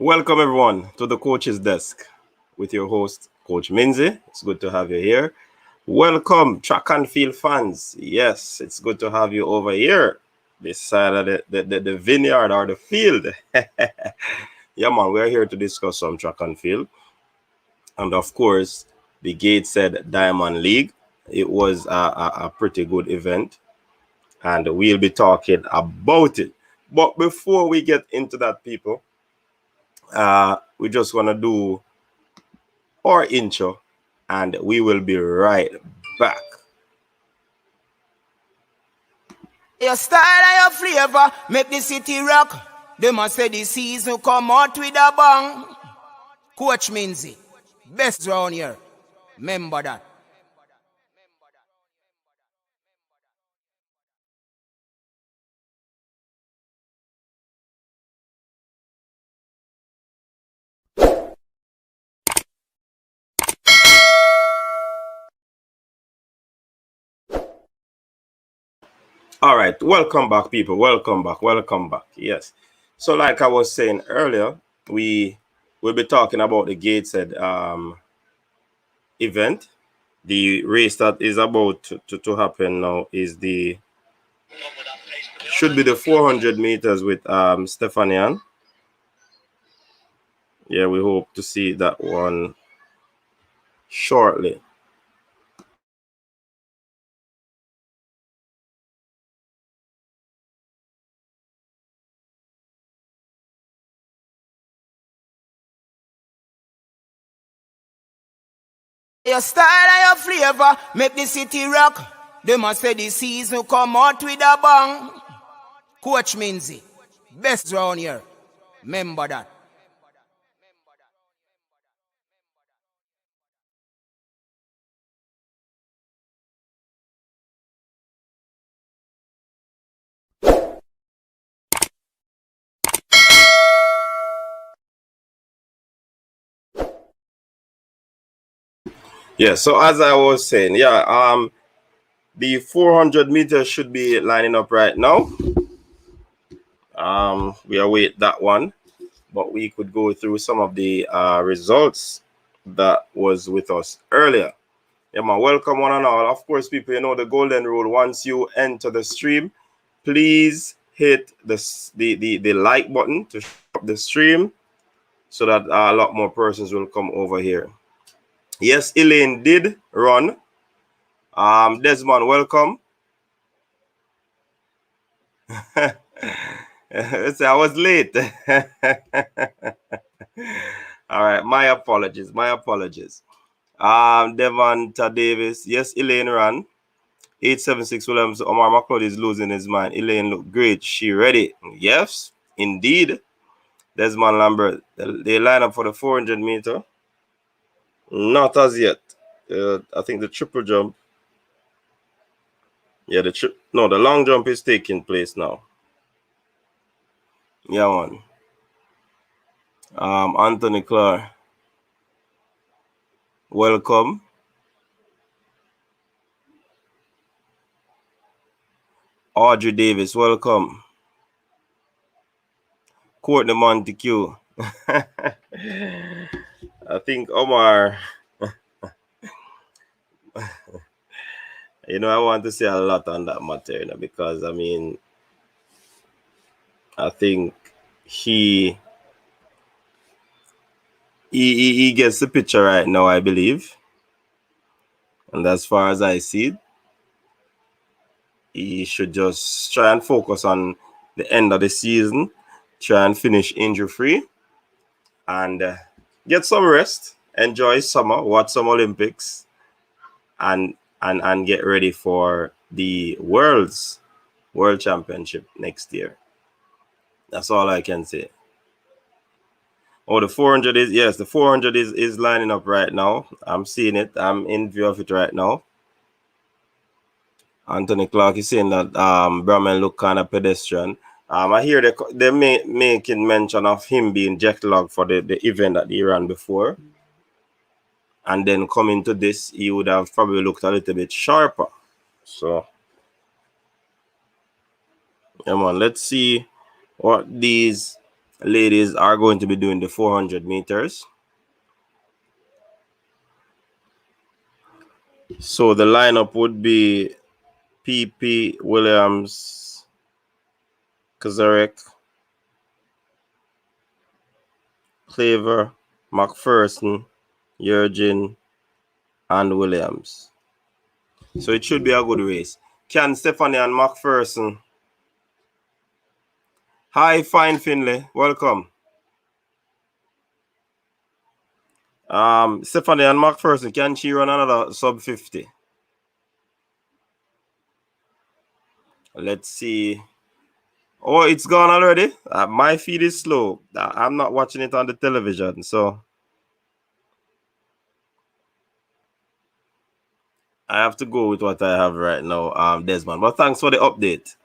Welcome everyone to the coach's desk with your host, Coach Minzy. It's good to have you here. Welcome, track and field fans. Yes, it's good to have you over here, this side of the vineyard or the field. Yeah, man, we're here to discuss some track and field. And of course, the Gateshead Diamond League. It was a pretty good event, and we'll be talking about it. But before we get into that, people, we just want to do our intro, and we will be right back. Your style and your flavor make the city rock. They must say the season come out with a bang. Coach Minzy, best round here. Remember that. All right, welcome back, people. Welcome back. Yes. So, like I was saying earlier, we will be talking about the Gateshead event. The race that is about to happen now is the should be the 400 meters with Stephanian. Yeah, we hope to see that one shortly. Your style and your flavor make the city rock. They must say the season come out with a bang. Coach Minzy, best round here. Remember that. Yeah, so as I was saying, the 400 meters should be lining up right now. We await that one, but we could go through some of the results that was with us earlier. Yeah, man, welcome one and all. Of course, people, you know the golden rule. Once you enter the stream, please hit the like button to show up the stream so that a lot more persons will come over here. Yes, Elaine did run. Desmond, welcome. I was late. All right, my apologies. Devonta Davis. Yes, Elaine ran. 876 Williams. Omar McLeod is losing his mind. Elaine looked great. She ready? Yes, indeed. Desmond Lambert. They line up for the 400 meter. Not as yet. I think the triple jump. Yeah, the long jump is taking place now. Yeah, man. Anthony Clark. Welcome. Audrey Davis, welcome. Courtney Montague. I think Omar. I want to say a lot on that matter, because I think he gets the picture right now, I believe. And as far as I see it, he should just try and focus on the end of the season, try and finish injury-free, and get some rest, enjoy summer, watch some Olympics, and get ready for the World Championship next year. That's all I can say. Oh, the 400 is, yes, the 400 is lining up right now. I'm seeing it. I'm in view of it right now. Anthony Clark is saying that Brahman look kind of pedestrian. I hear they're making mention of him being jet lagged for the event that he ran before. And then coming to this, he would have probably looked a little bit sharper. So, yeah, man, let's see what these ladies are going to be doing the 400 meters. So the lineup would be PP, Williams, Kazarek, Claver, McPherson, Jurgen, and Williams. So it should be a good race. Can Stephanie and McPherson? Hi, fine Finlay. Welcome. Stephanie and McPherson, can she run another sub 50? Let's see. Oh, it's gone already. My feed is slow. I'm not watching it on the television, so I have to go with what I have right now, Desmond. But thanks for the update.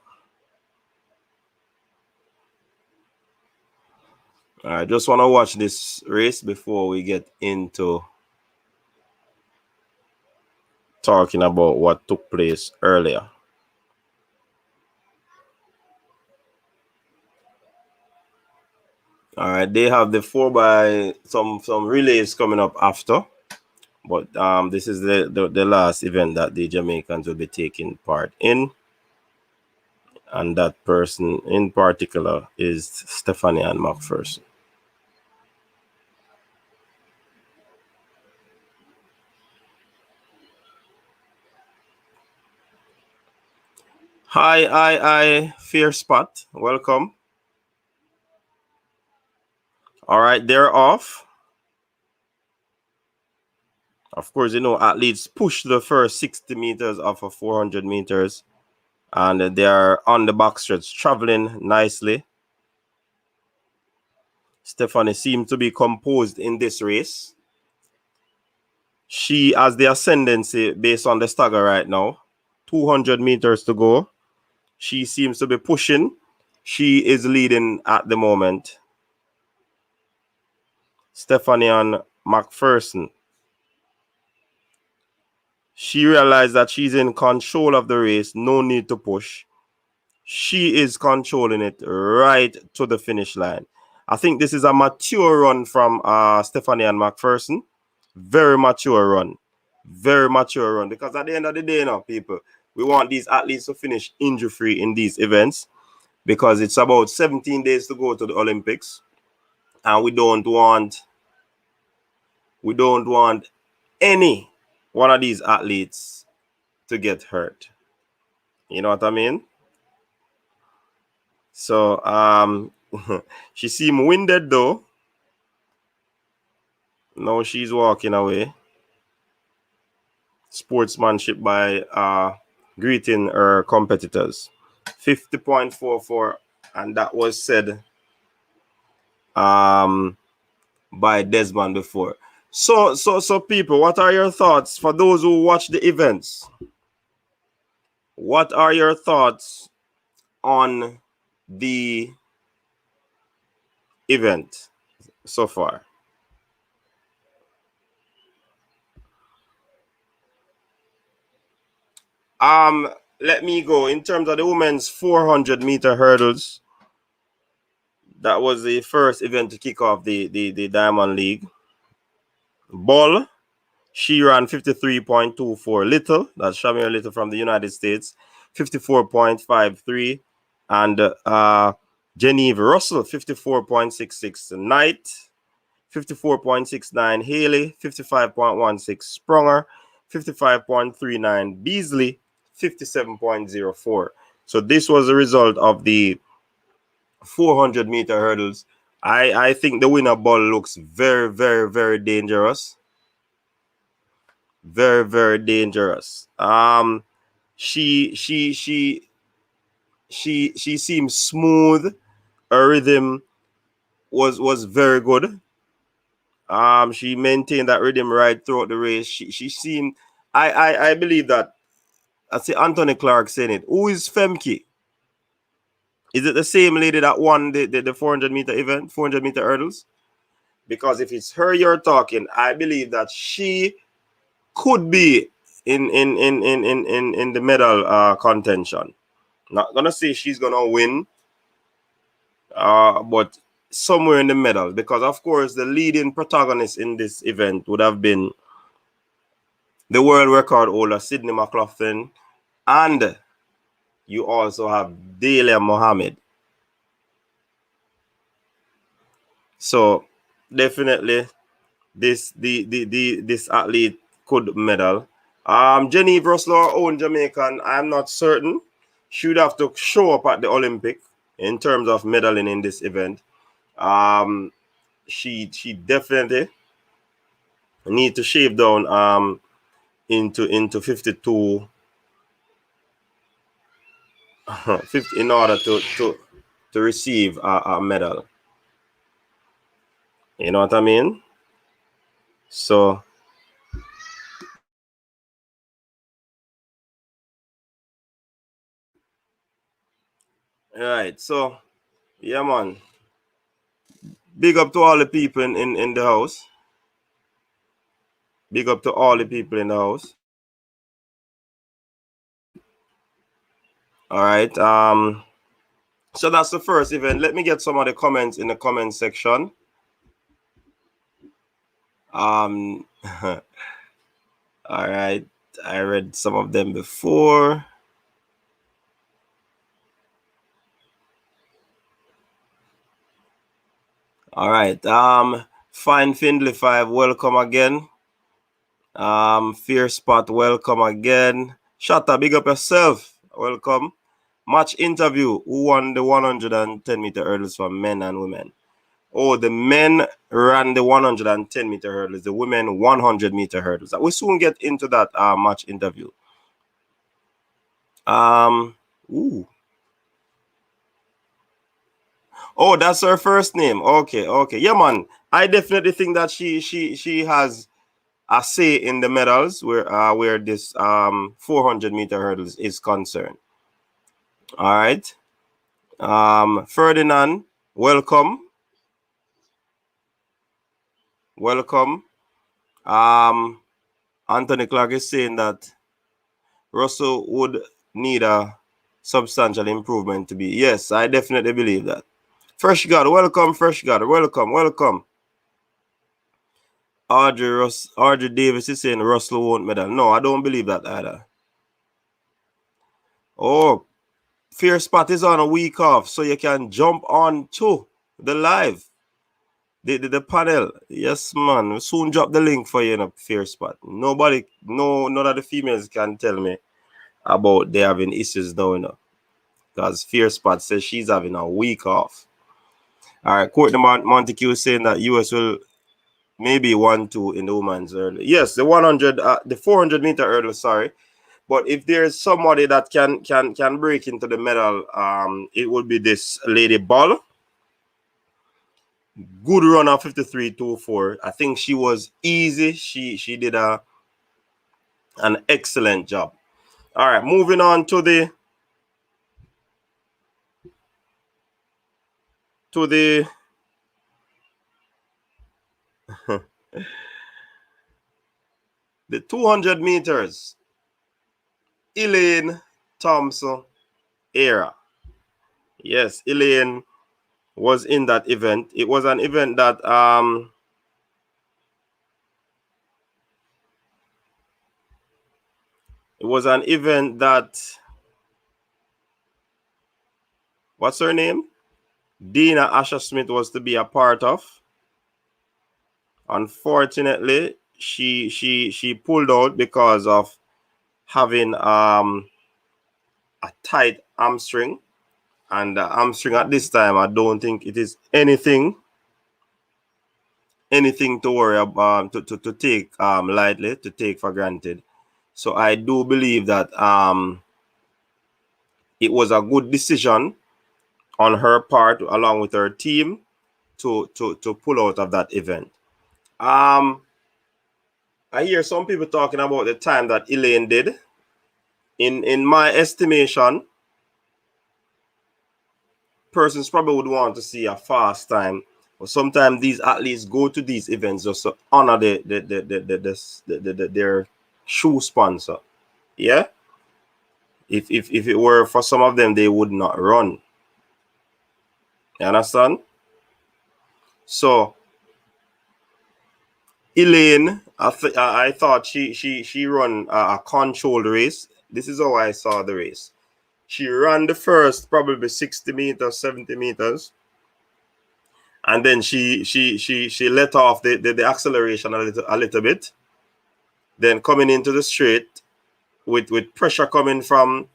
I just want to watch this race before we get into talking about what took place earlier. All right, they have the 4 by some relays coming up after, but this is the last event that the Jamaicans will be taking part in, and that person in particular is Stephanie and McPherson. Hi, Fear Spot. Welcome. All right, they're off. Of course, you know, athletes push the first 60 meters off of 400 meters, and they are on the backstretch, traveling nicely. Stephanie seemed to be composed in this race. She has the ascendancy based on the stagger right now. 200 meters to go. She seems to be pushing. She is leading at the moment. Stephanie and McPherson. She realized that she's in control of the race. No need to push. She is controlling it right to the finish line. I think this is a mature run from Stephanie and McPherson. Very mature run. Very mature run. Because at the end of the day now, people, we want these athletes to finish injury-free in these events, because it's about 17 days to go to the Olympics. And we don't want any one of these athletes to get hurt. You know what I mean? So she seemed winded though. Now she's walking away. Sportsmanship by greeting her competitors. 50.44, and that was said by Desmond before. So people, what are your thoughts for those who watch the events? What are your thoughts on the event so far? Let me go. In terms of the women's 400 meter hurdles, that was the first event to kick off the Diamond League. Ball, she ran 53.24. Little, that's Shamir Little from the United States, 54.53. And Genevieve Russell, 54.66. Knight, 54.69. Haley, 55.16. Sprunger, 55.39. Beasley, 57.04. So this was the result of the 400 meter hurdles. I think the winner Ball looks very, very, very dangerous. Very, very dangerous. She seems smooth. Her rhythm was very good. She maintained that rhythm right throughout the race. She seemed, I believe that, I see Anthony Clark saying it. Who is Femke? Is it the same lady that won the 400 meter event, 400 meter hurdles? Because if it's her you're talking, I believe that she could be in the medal contention. Not gonna say she's gonna win, but somewhere in the middle, because of course the leading protagonist in this event would have been the world record holder Sidney McLaughlin, and you also have Delia Mohammed. So definitely this athlete could medal. Genevieve Russell, our own Jamaican, I'm not certain. She would have to show up at the Olympic in terms of medaling in this event. She definitely need to shave down into 52 50 in order to receive a medal. You know what I mean? So right, so yeah, man. Big up to all the people in the house. Big up to all the people in the house. All right. So that's the first event. Let me get some of the comments in the comment section. All right. I read some of them before. All right. Fine Findlay 5, welcome again. Fear Spot, welcome again. Shatta, big up yourself. Welcome. Match interview. Who won the 110-meter hurdles for men and women? Oh, the men ran the 110-meter hurdles. The women 100-meter hurdles. We'll soon get into that match interview. Ooh. Oh, that's her first name. Okay. Yeah, man. I definitely think that she has a say in the medals where this 400-meter hurdles is concerned. All right. Ferdinand, welcome. Anthony Clark is saying that Russell would need a substantial improvement to be. Yes, I definitely believe that. Fresh God, welcome. Fresh God, welcome. Audrey Davis is saying Russell won't medal. No, I don't believe that either. Oh, Fear Spot is on a week off, so you can jump on to the live. The panel. Yes, man. We'll soon drop the link for you in a Fear Spot. None of the females can tell me about they having issues now, you know. Because Fear Spot says she's having a week off. All right, Courtney Montague saying that US will maybe 1-2 in the women's hurdle. Yes, the 400-meter hurdle, sorry. But if there's somebody that can break into the medal, it would be this Lady Ball. Good run of 53.24. I think she was easy. She did an excellent job. All right, moving on to the 200 meters. Elaine Thompson Herah. Yes, Elaine was in that event. It was an event that what's her name? Dina Asher Smith was to be a part of. Unfortunately, she pulled out because of having a tight hamstring, and the hamstring at this time, I don't think it is anything to worry about, to take lightly, to take for granted. So I do believe that it was a good decision on her part, along with her team, to pull out of that event. I hear some people talking about the time that Elaine did. In my estimation, persons probably would want to see a fast time. But sometimes these athletes go to these events just to honor their shoe sponsor. Yeah. If it were for some of them, they would not run. You understand? So Elaine, I thought she run a controlled race. This is how I saw the race. She ran the first probably 60 meters, 70 meters. And then she let off the acceleration a little bit. Then coming into the straight with pressure coming from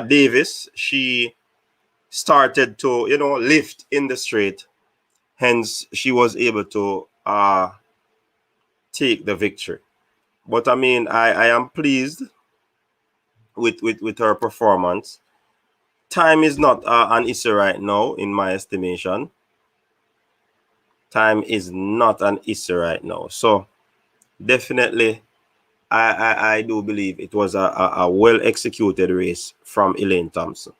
Davis, she started to, lift in the straight. Hence, she was able to take the victory. But I mean, I am pleased with her performance. Time is not an issue right now, in my estimation. Time is not an issue right now. So definitely, I do believe it was a well executed race from Elaine Thompson.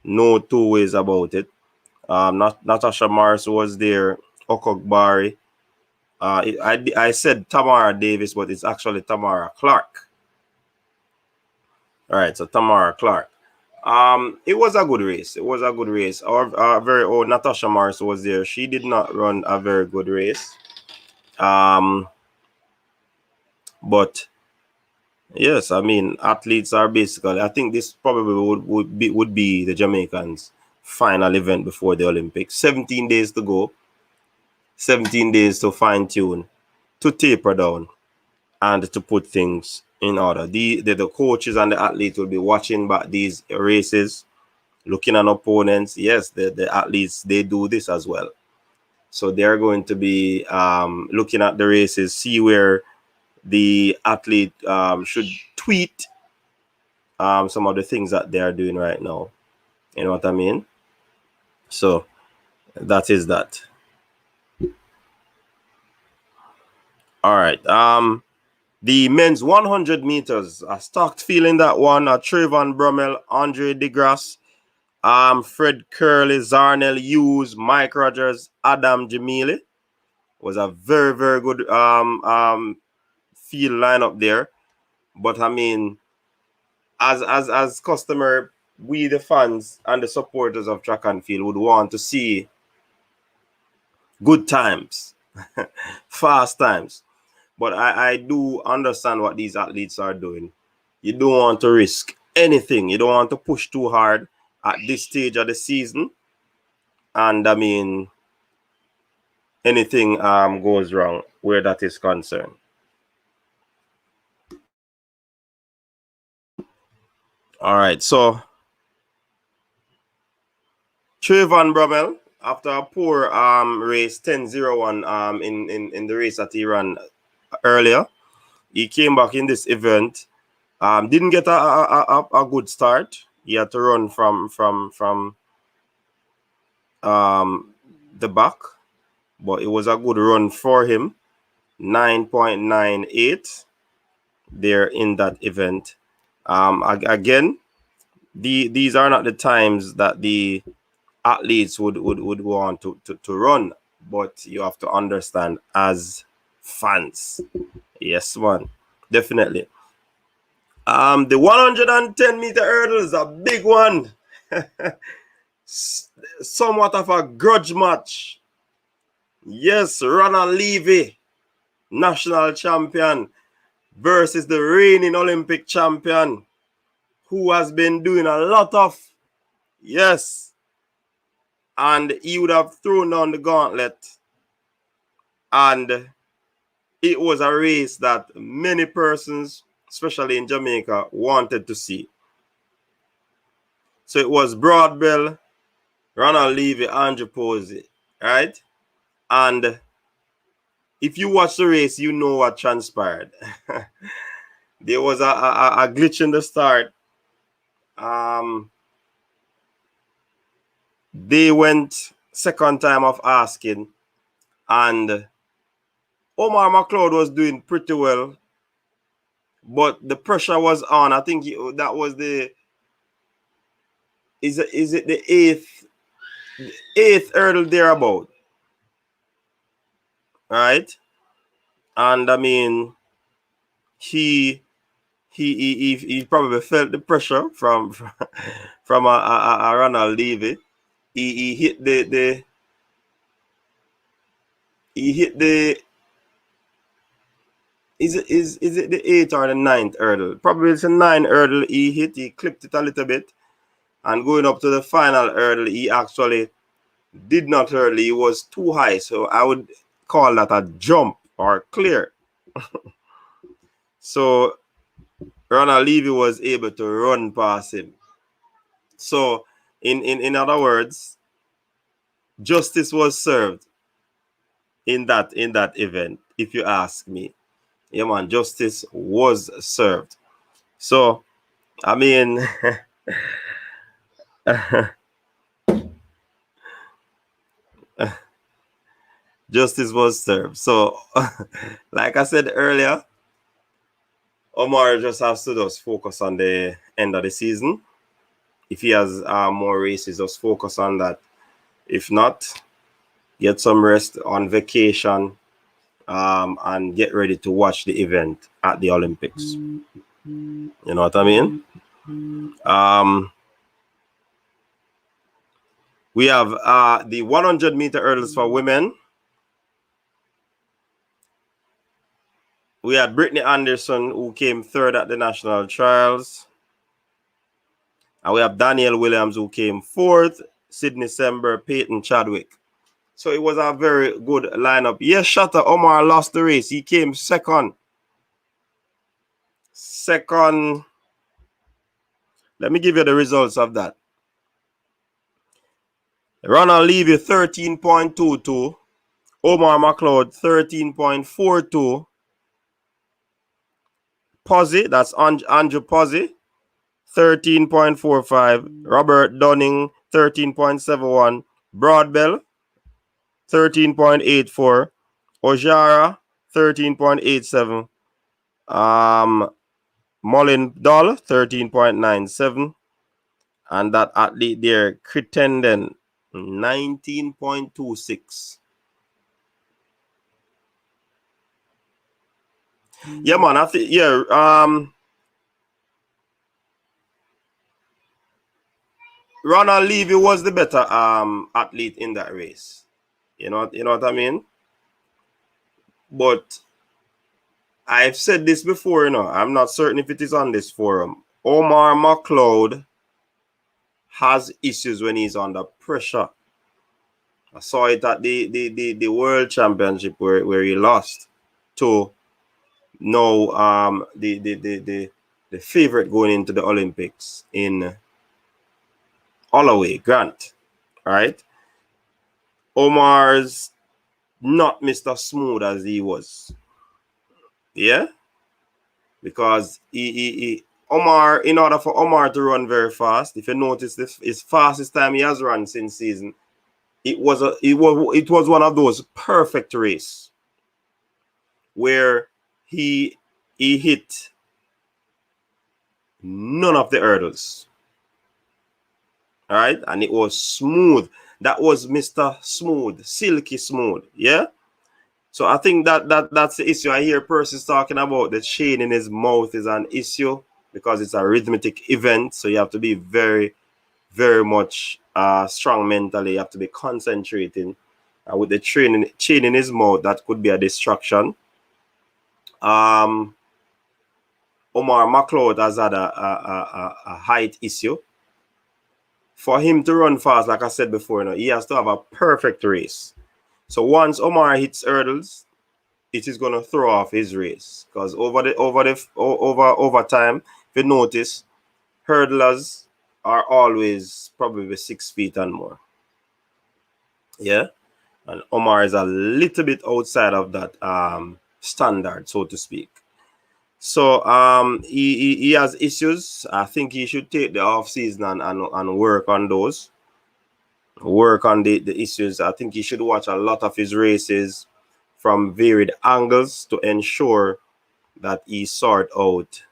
No two ways about it. Natasha Morris was there. Okogbari. I said Tamara Davis, but it's actually Tamara Clark. All right, so Tamara Clark. It was a good race. It was a good race. Our very own Natasha Morris was there. She did not run a very good race. But yes, I mean, athletes are basically, I think this probably would be the Jamaicans' final event before the Olympics. 17 days to go. 17 days to fine tune, to taper down, and to put things in order. The coaches and the athletes will be watching back these races, looking at opponents. Yes, the athletes, they do this as well. So they're going to be looking at the races, see where the athlete should tweet some of the things that they are doing right now. You know what I mean? So that is that. All right. The men's 100 meters. I stocked feeling that one. Trayvon Brummel, Andre DeGrasse, Fred Curley, Zarnell Hughes, Mike Rogers, Adam Jamili. Was a very, very good field lineup there. But I mean, as customer, we the fans and the supporters of track and field would want to see good times, fast times. But I do understand what these athletes are doing. You don't want to risk anything. You don't want to push too hard at this stage of the season. And I mean, anything goes wrong where that is concerned. All right, so Trayvon Brummel, after a poor race 10-0-1 in the race that he ran earlier, he came back in this event. Didn't get a good start. He had to run from the back, but it was a good run for him. 9.98 there in that event. Again, these are not the times that the athletes would want to run, but you have to understand as fans. Yes, man, definitely. The 110-meter hurdle is a big one. Somewhat of a grudge match. Yes, Ronald Levy, national champion, versus the reigning Olympic champion, who has been doing a lot of, yes, and he would have thrown down the gauntlet. And it was a race that many persons, especially in Jamaica, wanted to see. So it was Broadbell, Ronald Levy, Andrew Posey, right? And if you watch the race, you know what transpired. There was a glitch in the start. They went second time of asking, and Omar McLeod was doing pretty well, but the pressure was on. I think that was the is it the eighth hurdle thereabout, right? And I mean, he probably felt the pressure from a Ronald Levy. He hit the he hit the is it the 8th or the 9th hurdle? Probably it's a 9 hurdle he hit. He clipped it a little bit, and going up to the final hurdle, he actually did not hurdle. He was too high, so I would call that a jump or clear. So Ronald Levy was able to run past him. So in other words, justice was served in that event, if you ask me. Yeah, man, justice was served. So I mean justice was served. So like I said earlier, Omar just has to just focus on the end of the season. If he has more races, just focus on that. If not, get some rest on vacation, and get ready to watch the event at the Olympics. You know what I mean? We have the 100-meter hurdles for women. We had Brittany Anderson, who came third at the national trials. And we have Danielle Williams, who came fourth. Sydney Sember, Peyton Chadwick. So it was a very good lineup. Yes, Shatta Omar lost the race. He came second. Let me give you the results of that. Ronald Levy, 13.22. Omar McLeod, 13.42. Posey, that's Andrew Posey, 13.45. Robert Dunning, 13.71. Broadbell, 13.84. Ojara, 13.87. Mullen Doll, 13.97. And that athlete there, Crittenden, 19.26. Yeah, man, I think, Ronald Levy was the better athlete in that race. You know what I mean? But I've said this before, I'm not certain if it is on this forum. Omar McLeod has issues when he's under pressure. I saw it at the World Championship where he lost to the favorite going into the Olympics in Holloway, Grant, right? Omar's not Mr. Smooth as he was. Yeah? Because Omar, in order for Omar to run very fast, if you notice his fastest time he has run since season, it was one of those perfect race where he hit none of the hurdles. All right, and it was smooth. That was Mr. Smooth, silky smooth. Yeah. So I think that's the issue. I hear persons talking about the chain in his mouth is an issue because it's a rhythmic event. So you have to be very, very much strong mentally. You have to be concentrating. With the chain in his mouth, that could be a distraction. Omar McLeod has had a height issue. For him to run fast, like I said before, he has to have a perfect race. So once Omar hits hurdles, it is going to throw off his race because over time, if you notice, hurdlers are always probably 6 feet and more. Yeah, and Omar is a little bit outside of that standard, so to speak. So he has issues. I think he should take the off season and work on those. Work on the issues. I think he should watch a lot of his races from varied angles to ensure that he sort out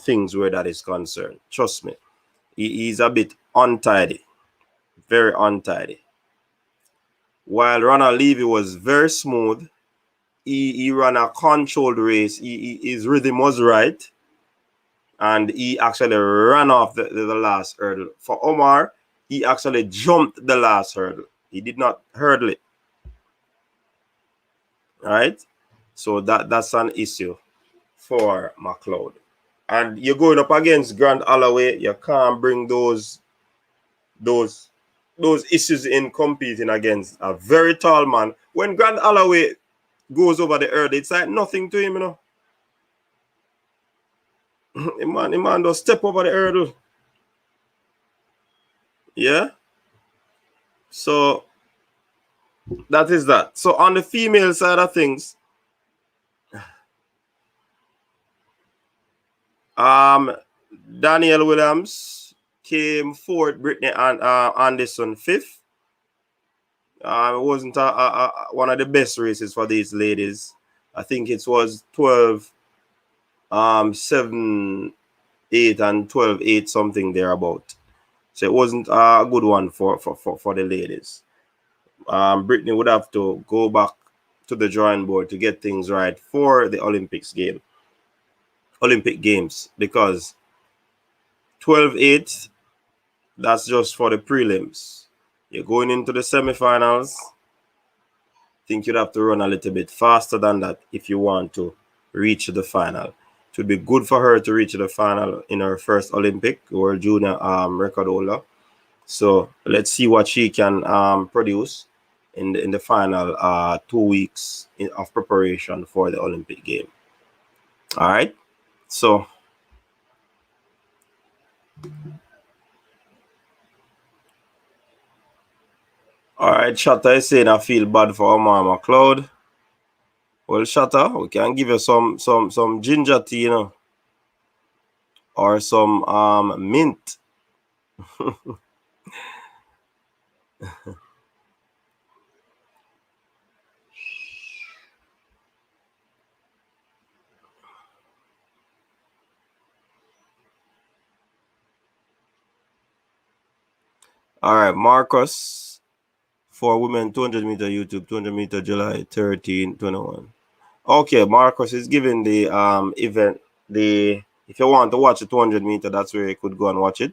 things where that is concerned. Trust me, he's a bit untidy, very untidy. While Ronald Levy was very smooth, he ran a controlled race. His rhythm was right. And he actually ran off the last hurdle. For Omar, he actually jumped the last hurdle. He did not hurdle it. All right. So that's an issue for McLeod. And you're going up against Grant Holloway. You can't bring those issues in competing against a very tall man. When Grant Holloway goes over the hurdle, it's like nothing to him, you know. the man does step over the hurdle. Yeah. So that is that. So on the female side of things, Danielle Williams came fourth, Brittany and Anderson fifth. It wasn't one of the best races for these ladies. I think it was 12, 7, 8, and 12, 8, something thereabout. So it wasn't a good one for the ladies. Brittany would have to go back to the drawing board to get things right for the Olympic Games, because 12-8, that's just for the prelims. You're going into the semifinals. I think you'd have to run a little bit faster than that if you want to reach the final. It would be good for her to reach the final in her first Olympic World Junior record holder. So let's see what she can produce in the final 2 weeks of preparation for the Olympic game. All right. So all right, Shatta is saying I feel bad for Omar McLeod. Well, Shatta, we can give you some ginger tea, you know, or some mint. All right, Marcus, for women 200 meter YouTube, 200 meter July 13, 21. Okay, Marcus is giving the event if you want to watch the 200 meter, that's where you could go and watch it.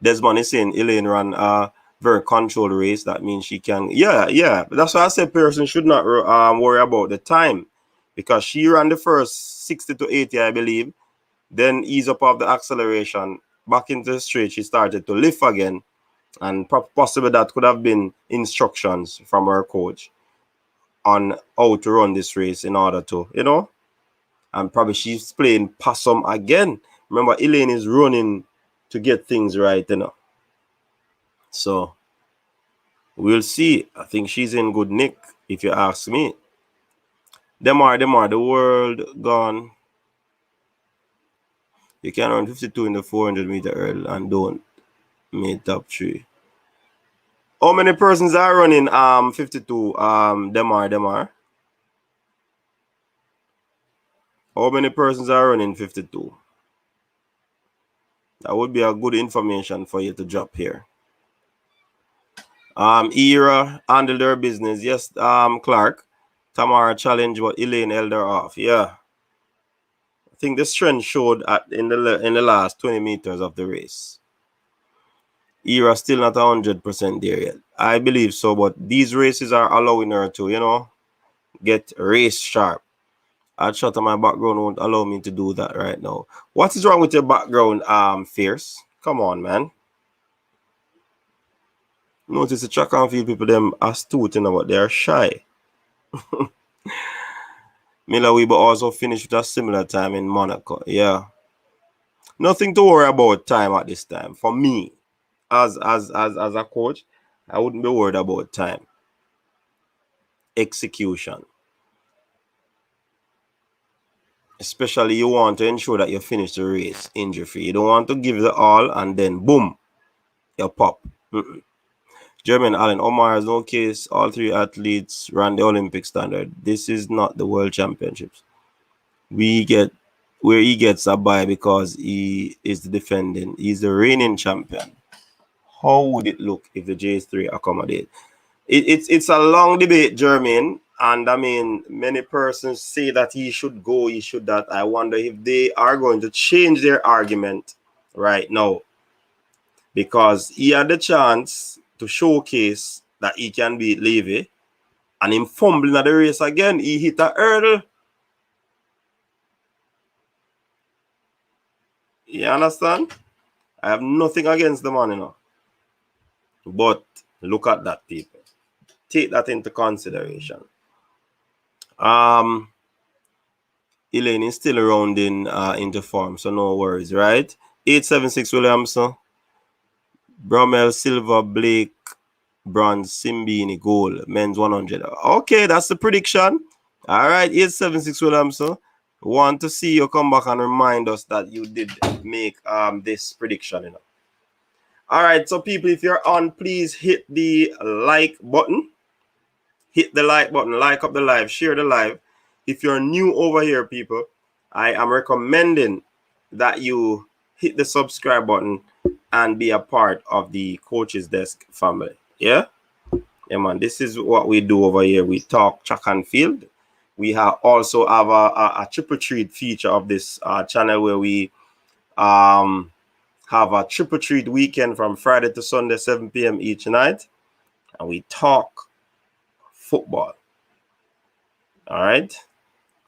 Desmond is saying Elaine ran a very controlled race. That means she can, yeah. But that's why I said person should not worry about the time, because she ran the first 60 to 80, I believe, then ease up of the acceleration back into the straight. She started to lift again, and possibly that could have been instructions from her coach on how to run this race in order to, you know, and probably she's playing possum again. Remember, Elaine is running to get things right, you know. So we'll see. I think she's in good nick, if you ask me. Them are the world gone. You can run 52 in the 400 meter hurdle and don't make top 3. How many persons are running 52? Them are. How many persons are running 52? That would be a good information for you to drop here. Herah handled her business. Yes, Clark. Tamara challenged, but Elaine held her off. Yeah. I think the strength showed in the last 20 meters of the race. Herah still not 100% there yet. I believe so, but these races are allowing her to, you know, get race sharp. I'd shut on my background won't allow me to do that right now. What is wrong with your background, Fierce? Come on, man. Notice the track and field people, them astute, you know, but they are shy. Miller Weber also finished with a similar time in Monaco. Yeah. Nothing to worry about time at this time. For me, as a coach, I wouldn't be worried about time. Execution. Especially you want to ensure that you finish the race injury-free. You don't want to give the all and then boom, you pop. German Allen Omar has no case. All 3 athletes ran the Olympic standard. This is not the World Championships. We get where he gets a bye because he is the defending. He's the reigning champion. How would it look if the J3 accommodate? It's a long debate, German. And I mean, many persons say that he should go, he should that. I wonder if they are going to change their argument right now, because he had the chance to showcase that he can beat Levy, and him fumbling at the race again. He hit a hurdle. You understand? I have nothing against the man, you know. But look at that, people. Take that into consideration. Elaine is still rounding into form, so no worries, right? 876 Williamson, Broadbell, Silver, Blake, Bronze, Simbini, Gold, Men's 100. Okay, that's the prediction. All right, 876 Williamson. Want to see you come back and remind us that you did make this prediction, you know. All right, so people, if you're on, please hit the like button. Hit the like button, like up the live, share the live. If you're new over here, people, I am recommending that you hit the subscribe button and be a part of the Coach's Desk family. Yeah? Yeah, man. This is what we do over here. We talk track and field. We also have a triple treat feature of this channel where we have a triple treat weekend from Friday to Sunday, 7 p.m. each night. And we talk football. All right.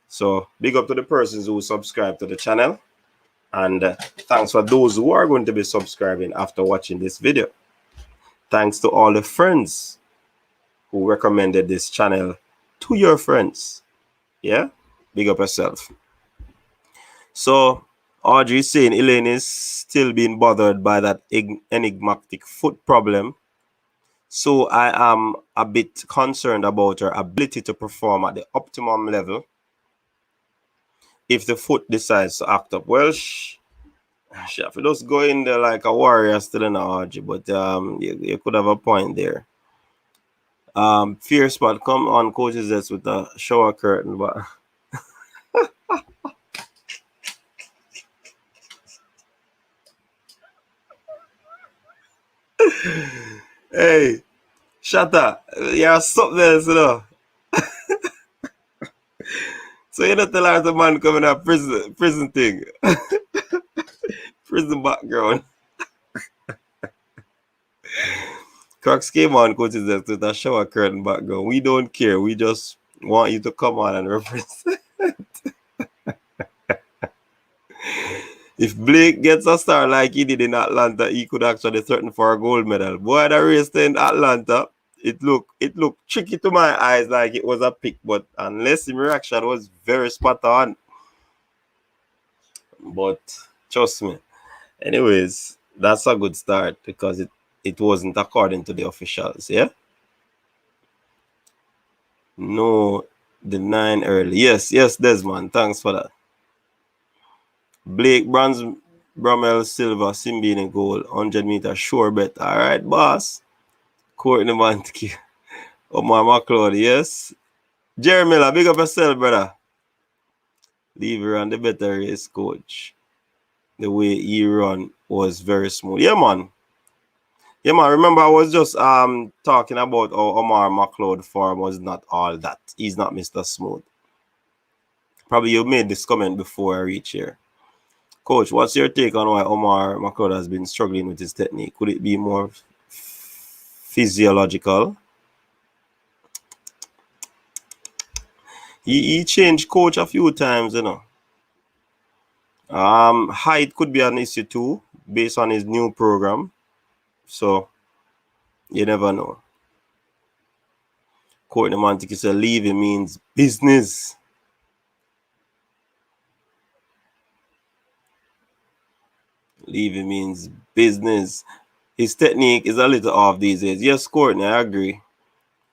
So big up to the persons who subscribe to the channel. And thanks for those who are going to be subscribing after watching this video. Thanks to all the friends who recommended this channel to your friends. Yeah? Big up yourself. So Audrey is saying Elaine is still being bothered by that enigmatic foot problem. So I am a bit concerned about her ability to perform at the optimum level if the foot decides to act up. Well, she have to just go in there like a warrior still in the RG, but you could have a point there. Fear spot, come on, Coach's Desk with a shower curtain, but hey, shut up. You're something else, you know. So you don't tell her the man coming up prison thing. Prison background. Crux came on, Coach's Desk with a shower curtain background. We don't care. We just want you to come on and represent. If Blake gets a star like he did in Atlanta, he could actually threaten for a gold medal. Boy, the race in Atlanta, it looked tricky to my eyes, like it was a pick, but unless the reaction was very spot on. But trust me. Anyways, that's a good start because it wasn't according to the officials, yeah? No, the 9 early. Yes, Desmond. Thanks for that. Blake, bronze, Broadbell, silver, Simbini, gold, 100 meter, sure bet. All right, boss. Courtney Mantke, Omar McLeod, yes. Jerry Miller, big up yourself, brother. Levy ran the better race, coach. The way he run was very smooth. Yeah, man. Remember, I was just talking about how Omar McLeod form was not all that. He's not Mr. Smooth. Probably you made this comment before I reach here. Coach, what's your take on why Omar McLeod has been struggling with his technique? Could it be more physiological? He changed coach a few times, you know. Height could be an issue too, based on his new program. So, you never know. Courtney Mantke said, Levy means business. Levy means business. His technique is a little off these days. Yes, Courtney, I agree.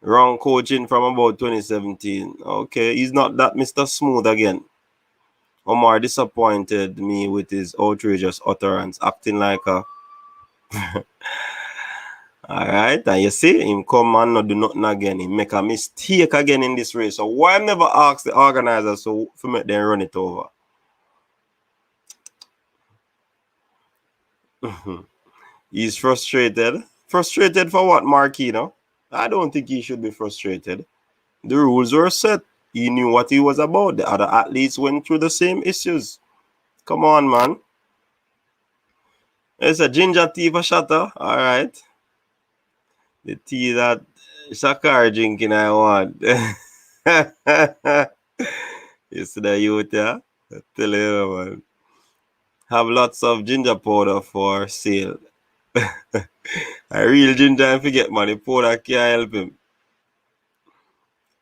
Wrong coaching from about 2017. Okay, he's not that Mr. Smooth again. Omar disappointed me with his outrageous utterance, acting like a... Alright, and you see, him come and not do nothing again. He make a mistake again in this race. So why I never ask the organizers to make them run it over? He's frustrated. Frustrated for what, Marquino? I don't think he should be frustrated. The rules were set. He knew what he was about. The other athletes went through the same issues. Come on, man. It's a ginger tea for shatter. All right. The tea that Shakar drinking, I want. You see the youth, yeah? I tell you, man. Have lots of ginger powder for sale. A real ginger and forget money, powder can't help him.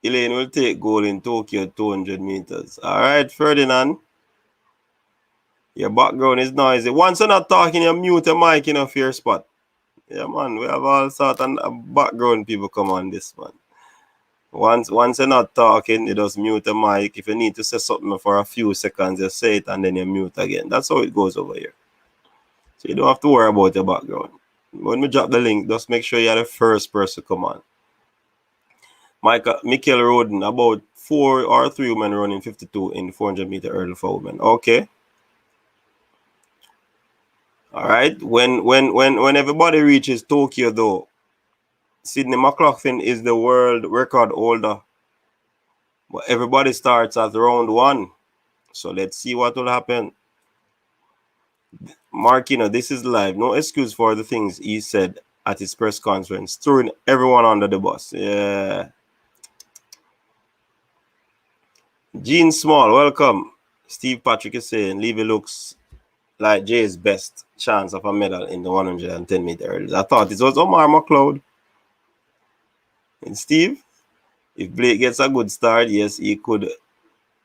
Elaine will take gold in Tokyo 200 meters. All right, Ferdinand. Your background is noisy. Once you're not talking, you mute your mic in a fair spot. Yeah, man, we have all sorts of background people come on this, man. Once you're not talking, you just mute the mic. If you need to say something for a few seconds, you say it and then you mute again. That's how it goes over here. So you don't have to worry about your background. When we drop the link, just make sure you're the first person to come on. Michael Roden, about 4 or 3 women running 52 in 400 meter hurdle for women. Okay. All right. When everybody reaches Tokyo, though, Sydney McLaughlin is the world record holder. But everybody starts at round 1. So let's see what will happen. Mark, this is live. No excuse for the things he said at his press conference, throwing everyone under the bus. Yeah. Gene Small, welcome. Steve Patrick is saying Levy looks like Jay's best chance of a medal in the 110 meter hurdles. I thought it was Omar McLeod. And Steve, if Blake gets a good start, yes, he could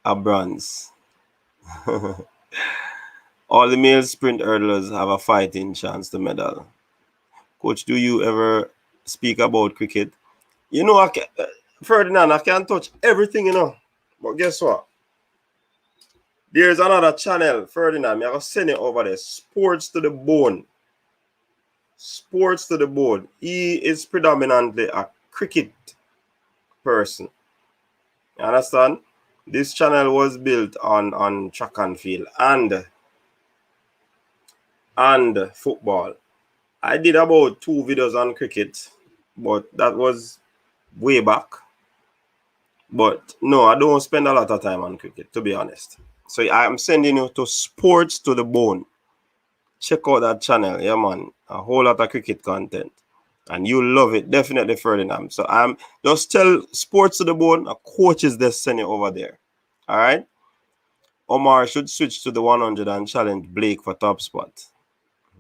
have bronze. All the male sprint hurdlers have a fighting chance to medal. Coach, do you ever speak about cricket? Ferdinand, I can't touch everything, But guess what? There's another channel, Ferdinand. I'm going to send it over there. Sports to the Bone. Sports to the Bone. He is predominantly a cricket person. You understand? This channel was built on track and field and football. I did about 2 videos on cricket, but that was way back. But no, I don't spend a lot of time on cricket, to be honest. So I'm sending you to Sports to the Bone. Check out that channel, yeah, man. A whole lot of cricket content. And you'll love it, definitely, Ferdinand. So I'm just tell Sports to the Bone, a coach is just sending over there. All right? Omar should switch to the 100 and challenge Blake for top spot.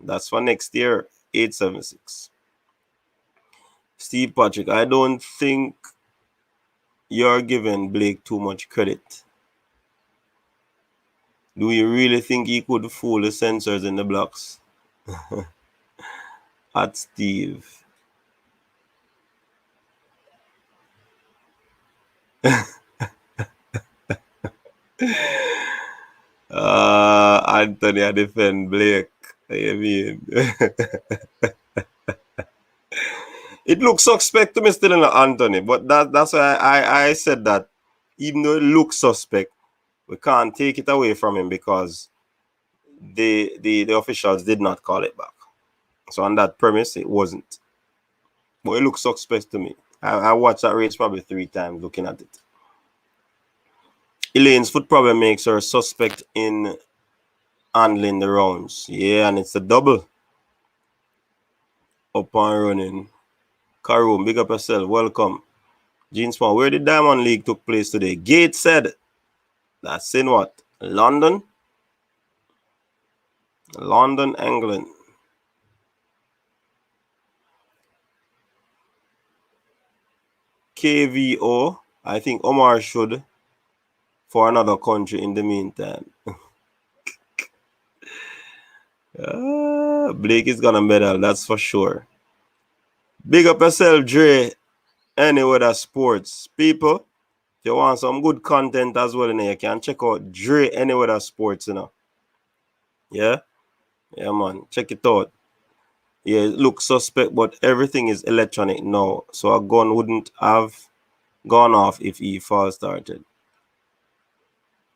That's for next year, 876. Steve Patrick, I don't think you're giving Blake too much credit. Do you really think he could fool the sensors in the blocks? At Steve. Anthony, I defend Blake. I mean, it looks suspect to me still in Anthony, but that's why I said that even though it looks suspect, we can't take it away from him because the officials did not call it back. So on that premise, it wasn't. But it looks suspect to me. I watched that race probably 3 times looking at it. Elaine's foot problem makes her suspect in handling the rounds. Yeah, and it's a double. Up and running. Karoom, big up yourself. Welcome. Gene Small, where the Diamond League took place today? Gates said. That's in what? London? London, England. KVO. I think Omar should for another country in the meantime. Blake is gonna medal, that's for sure. Big up yourself, Dre. Any Weather Sports. People, if you want some good content as well, you can check out Dre Any Weather Sports, Yeah? Yeah, man. Check it out. Yeah, it looks suspect, but everything is electronic now. So a gun wouldn't have gone off if he false started.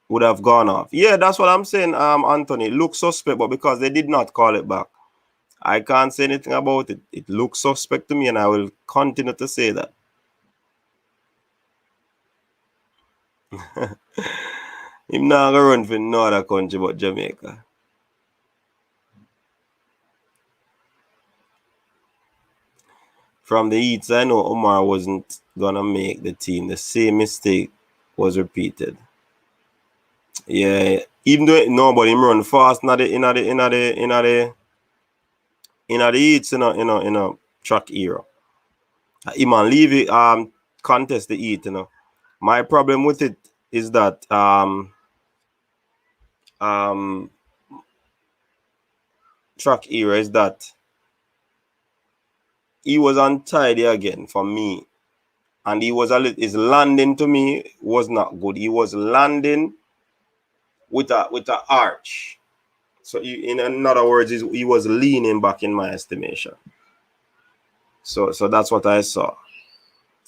Would have gone off. Yeah, that's what I'm saying, Anthony. It looks suspect, but because they did not call it back, I can't say anything about it. It looks suspect to me, and I will continue to say that. Him not gonna run for no other country but Jamaica. from the Eats, I know Omar wasn't gonna make the team. The same mistake was repeated. Yeah, even though nobody run fast in the Eats in a track era. Him and Levy contest the Eat, My problem with it is that track era is that he was untidy again for me. And his landing to me was not good. He was landing with a arch. So in other words, he was leaning back in my estimation. So that's what I saw.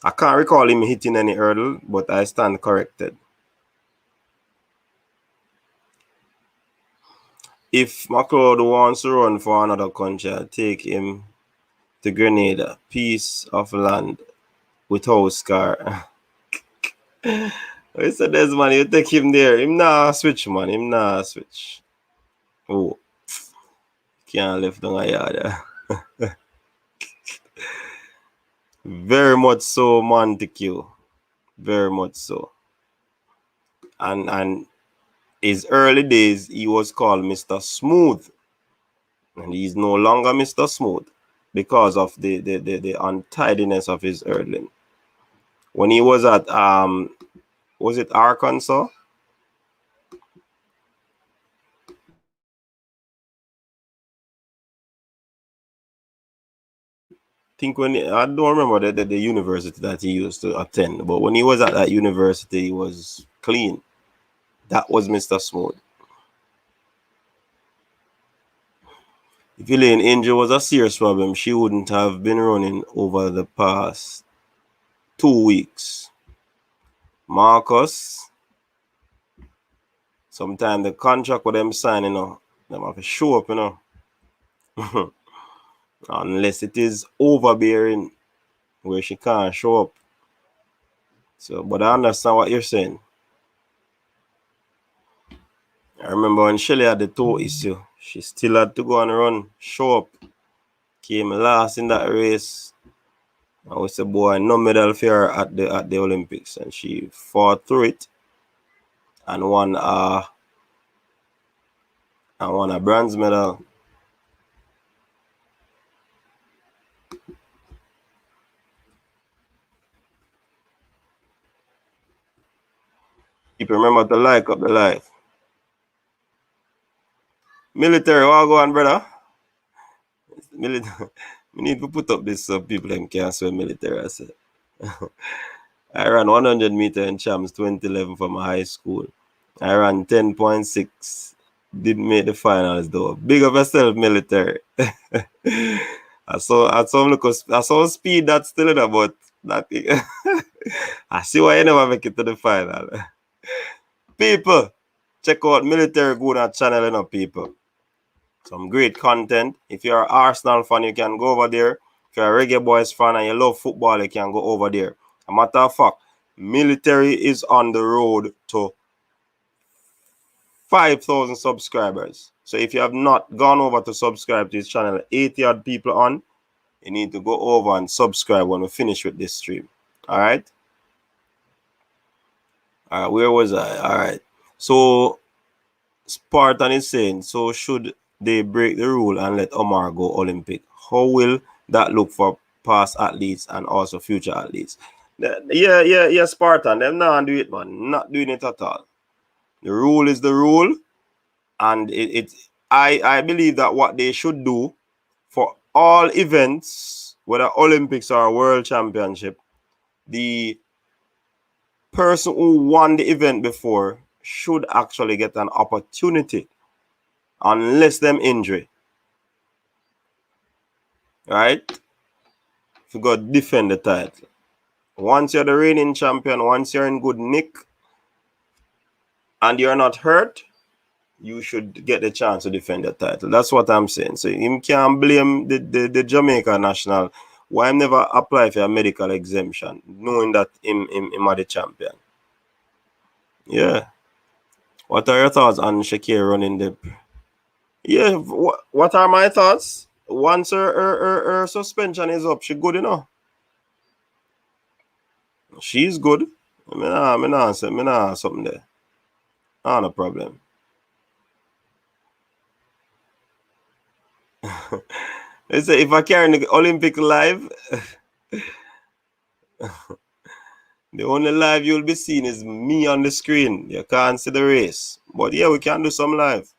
I can't recall him hitting any hurdle, but I stand corrected. If McLeod wants to run for another country, I'll take him to Grenada. Piece of land with house car. I said, there's money, you take him there. Him nah switch, man. Him nah switch. Oh, can't lift down a yard. Very much so, Montague. Very much so. And his early days, he was called Mr. Smooth. And he's no longer Mr. Smooth because of the untidiness of his hurdling. When he was at was it Arkansas? I don't remember the university that he used to attend, but when he was at that university, he was clean. That was Mr. Smooth. If Elaine injury was a serious problem, she wouldn't have been running over the past 2 weeks. Marcus, sometimes the contract with them signing, them have to show up, unless it is overbearing where she can't show up. So, but I understand what you're saying. I remember when Shelly had the toe issue, she still had to go and run, show up. Came last in that race. I was a boy, no medal for her at the Olympics, and she fought through it and won a bronze medal. People remember to like up the life. Military, what go on, brother? Military. We need to put up this so people can swear military. I said. I ran 100 meter in champs 2011 from my high school. I ran 10.6. Didn't make the finals though. Big of yourself, military. I saw speed that's still in about that. I see why you never make it to the final. People, check out Military Guna channel, people. Some great content. If you're an Arsenal fan, you can go over there. If you're a Reggae Boys fan and you love football, you can go over there. A matter of fact, Military is on the road to 5,000 subscribers. So if you have not gone over to subscribe to his channel, 80-odd people on, you need to go over and subscribe when we finish with this stream. All right? All right, where was I? All right. So Spartan is saying, so should they break the rule and let Omar go Olympic? How will that look for past athletes and also future athletes? Yeah, Spartan. Them not do it, man. Not doing it at all. The rule is the rule. And I believe that what they should do for all events, whether Olympics or World Championship, the person who won the event before should actually get an opportunity unless them injury. Right? If you go defend the title. Once you're the reigning champion, once you're in good nick and you're not hurt, you should get the chance to defend the title. That's what I'm saying. So him can't blame the Jamaica national. Why never apply for a medical exemption, knowing that him are the champion. Yeah. What are your thoughts on Shakir running the... Yeah, what are my thoughts? once her suspension is up, she good, you know. She's good. Me nah something there. Ah, no problem. They say if I carry the Olympic live, the only live you'll be seeing is me on the screen. You can't see the race. But yeah, we can do some live.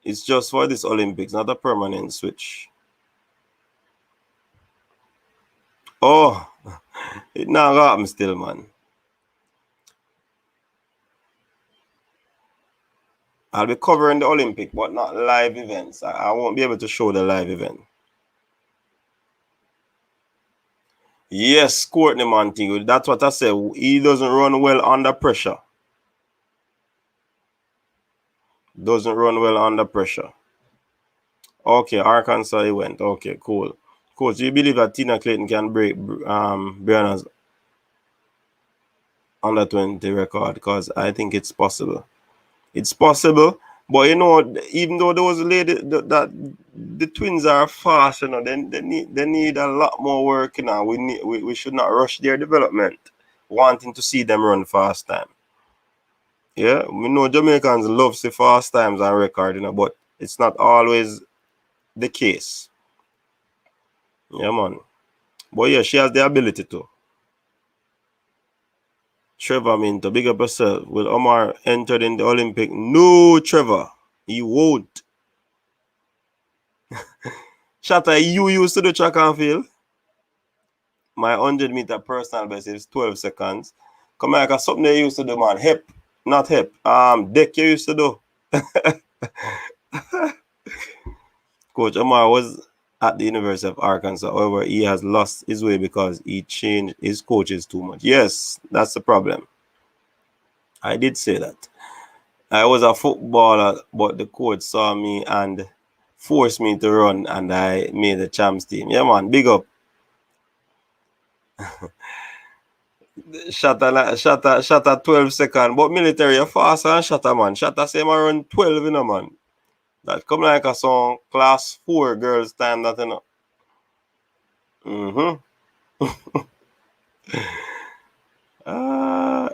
It's just for this Olympics, not a permanent switch. Oh, it not happen still, man. I'll be covering the Olympic, but not live events. I won't be able to show the live event. Yes, Courtney Montague. That's what I said. He doesn't run well under pressure. Doesn't run well under pressure. Okay, Arkansas he went. Okay, cool. Coach, do you believe that Tina Clayton can break Brianna's under 20 record? Because I think it's possible. It's possible, but you know, even though those ladies that the twins are fast, you know, they need a lot more work. You know, we should not rush their development, wanting to see them run fast time. Yeah, we know Jamaicans love the fast times on record, you know, but it's not always the case. Yeah, man. But yeah, she has the ability to. Trevor Minto, big up yourself. Will Omar enter in the Olympic? No, Trevor. He won't. Shatta, you used to do track and field. My 100-meter personal best is 12 seconds. Come here, cause something they used to do, man. Hip, not hip. Deck you used to do. Coach Omar was at the University of Arkansas. However, he has lost his way because he changed his coaches too much. Yes, that's the problem. I did say that. I was a footballer, but the coach saw me and forced me to run, and I made the champs team. Yeah, man, big up. Shatta 12 seconds, but military are faster than Shatta, man. Shatta say I run 12, you know, man. That come like a song class 4 girls time, that, you know.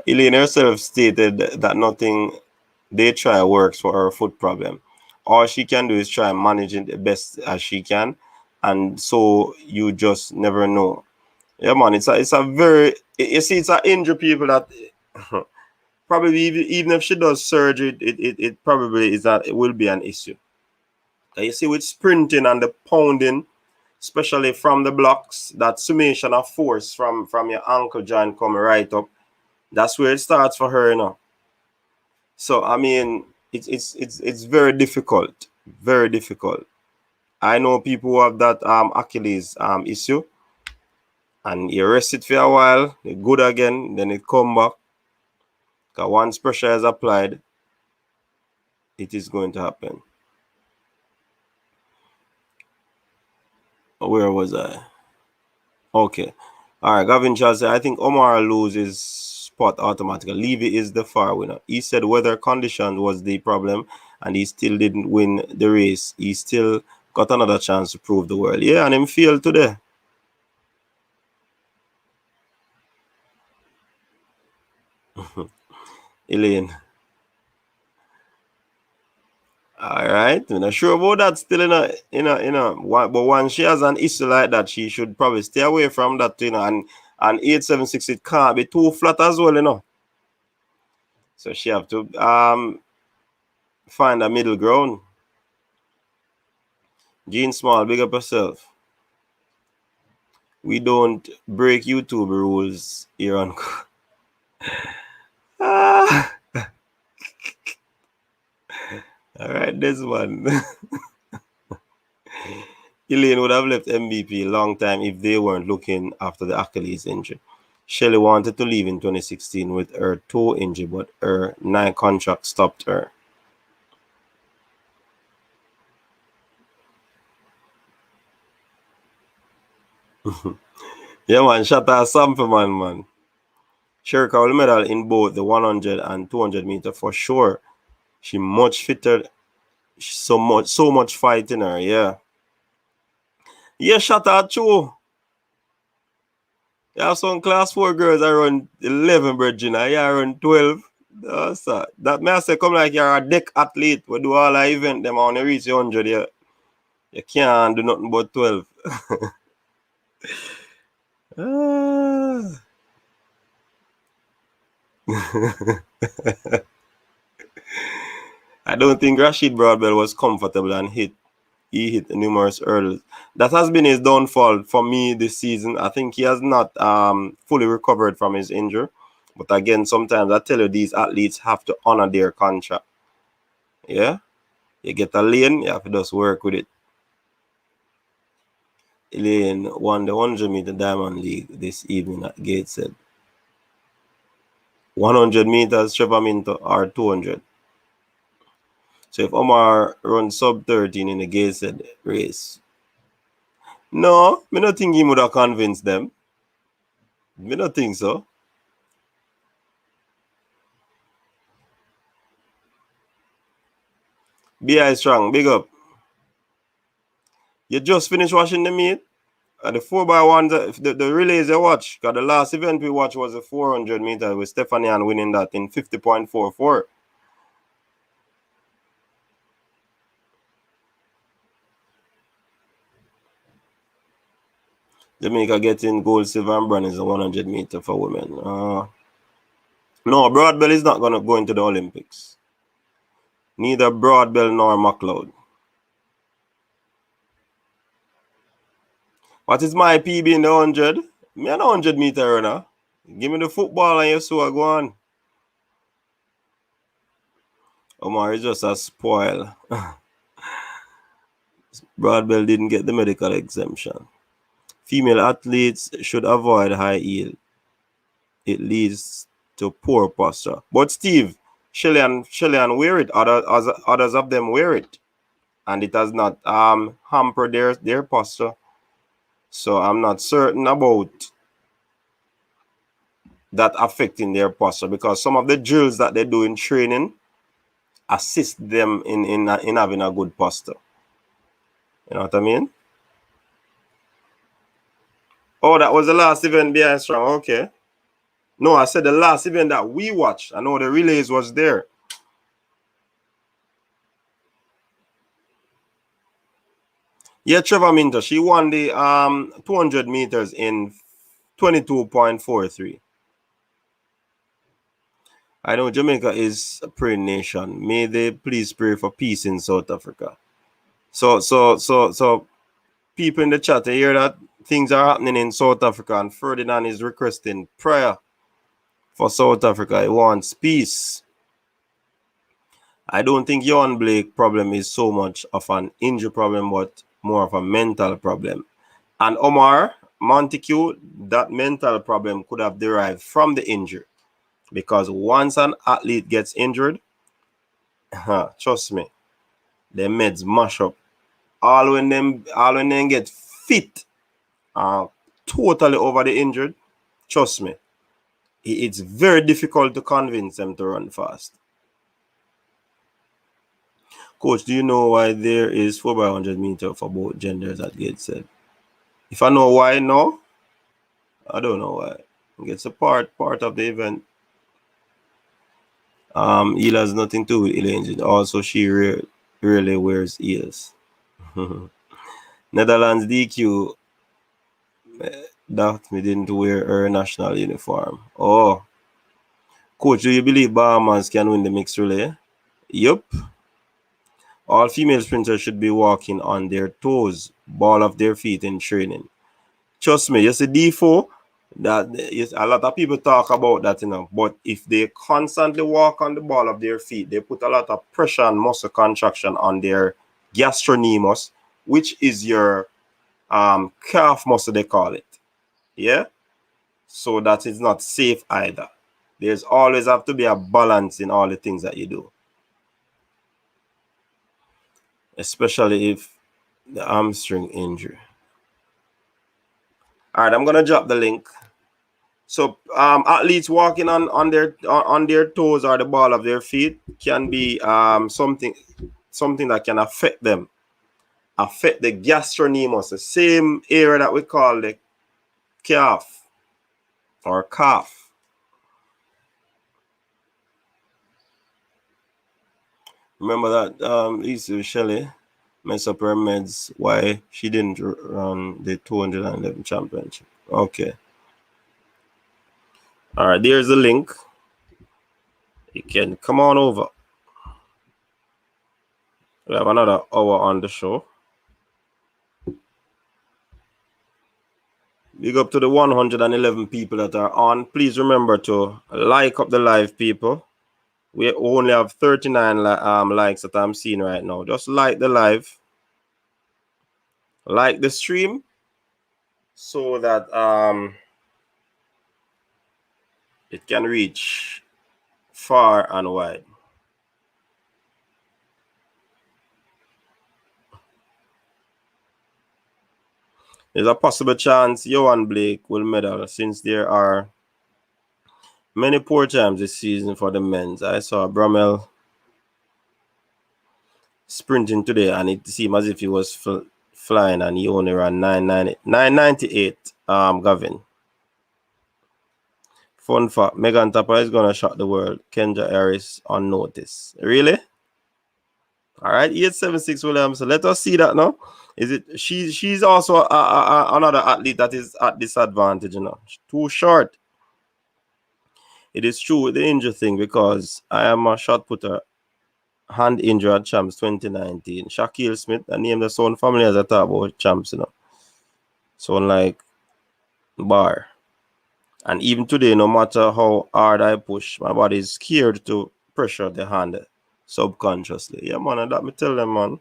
Elaine herself stated that nothing they try works for her foot problem. All she can do is try managing the best as she can, and so you just never know. Yeah, man, it's a very, you see, it's an injury, people, that probably even if she does surgery, it probably is that it will be an issue. You see, with sprinting and the pounding, especially from the blocks, that summation of force from your ankle joint coming right up, that's where it starts for her, you know. So I mean, it's very difficult, very difficult. I know people who have that Achilles issue, and you rest it for a while, it good again, then it come back. Because once pressure is applied, it is going to happen. Where was I? Okay. All right, Gavin Charles said, I think Omar loses spot automatically. Levy is the far winner. He said weather condition was the problem, and he still didn't win the race. He still got another chance to prove the world. Yeah, and him failed today. Elaine. All right, I'm not sure about that still, but once she has an issue like that, she should probably stay away from that, and 876, it can't be too flat as well, So she have to find a middle ground. Jean Small, big up herself. We don't break YouTube rules here on. All right, this one. Elaine would have left MVP a long time if they weren't looking after the Achilles injury. Shelley wanted to leave in 2016 with her toe injury, but her 9 contract stopped her. Yeah, man, Shatta sample, man. Sherka will medal in both the 100 and 200 meter for sure. She much fitter So much fight in her, yeah. Yeah, shut out too. You have some class 4 girls around 11, Virginia. You around 12. That may I say come like you're a deck athlete. We do all our event, them on reach 100. You can't do nothing but 12. I don't think Rasheed Broadbell was comfortable and he hit numerous hurdles. That has been his downfall for me this season. I think he has not fully recovered from his injury. But again, sometimes I tell you, these athletes have to honor their contract. Yeah? You get a lane, you have to just work with it. Elaine won the 100-meter Diamond League this evening at Gateshead. 100 meters, Trevor Minto, or 200. So if Omar runs sub 13 in the Gateshead race, no, I don't think he would have convinced them. I don't think so. BI strong, big up. You just finished watching the meet? The 4x1, the relays you watch, because the last event we watched was the 400 meters with Stephanie Ann winning that in 50.44. Jamaica getting gold, silver, and bronze in the 100 meter for women. No, Broadbell is not going to go into the Olympics. Neither Broadbell nor McLeod. What is my PB in the 100? Me an 100 meter runner. Give me the football and you see what go on. Omar is just a spoil. Broadbell didn't get the medical exemption. Female athletes should avoid high yield. It leads to poor posture. But Steve, Shelly and wear it. Others of them wear it. And it has not hampered their posture. So I'm not certain about that affecting their posture, because some of the drills that they do in training assist them in having a good posture. You know what I mean? Oh, that was the last event behind strong. Okay. No, I said the last event that we watched. I know the relays was there. Yeah, Trevor Minter, she won the 200 meters in 22.43. I know Jamaica is a praying nation. May they please pray for peace in South Africa. So people in the chat, they hear that things are happening in South Africa, and Ferdinand is requesting prayer for South Africa. He wants peace. I don't think Johan Blake problem is so much of an injury problem, but more of a mental problem. And Omar Montague, that mental problem could have derived from the injury. Because once an athlete gets injured, trust me, their meds mash up. All when them get fit, totally over the injured, trust me, it's very difficult to convince them to run fast. Coach, do you know why there is 4x100 meter for both genders at Gateshead? If I know why, no. I don't know why. It's a part of the event. Eel has nothing to do with Elaine. Also, she rarely wears heels. Netherlands DQ. That me didn't wear her national uniform. Oh. Coach, do you believe Bahamas can win the mixed relay? Yup. All female sprinters should be walking on their toes, ball of their feet in training. Trust me, you see D4, that a lot of people talk about that, but if they constantly walk on the ball of their feet, they put a lot of pressure and muscle contraction on their gastrocnemius, which is your calf muscle, they call it. Yeah? So that is not safe either. There's always have to be a balance in all the things that you do. Especially if the hamstring injury. All right, I'm gonna drop the link. So athletes walking on their toes or the ball of their feet can be something something that can affect them, affect the gastrocnemius, the same area that we call the calf or calf. Remember that Lisa Shelley messed up her meds, why she didn't run the 211 championship. Okay. All right, there's the link. You can come on over. We have another hour on the show. Big up to the 111 people that are on. Please remember to like up the live, people. We only have 39 likes that I'm seeing right now. Just like the live. Like the stream. So that it can reach far and wide. There's a possible chance Johan Blake will medal since there are many poor times this season for the men's. I saw Broadbell sprinting today and it seemed as if he was flying and he only ran 998. Gavin. Fun fact, Megan Tapper is going to shock the world. Kendra Harris on notice. Really? All right, 876 Williams. Let us see that now. Is it she's also another athlete that is at disadvantage, you know. Too short. It is true with the injury thing because I am a shot putter. Hand injury at Champs 2019. Shaquille Smith, I named the son family as I talk about Champs, you know. So like bar. And even today, no matter how hard I push, my body is scared to pressure the hand subconsciously. Yeah, man, and that me tell them, man.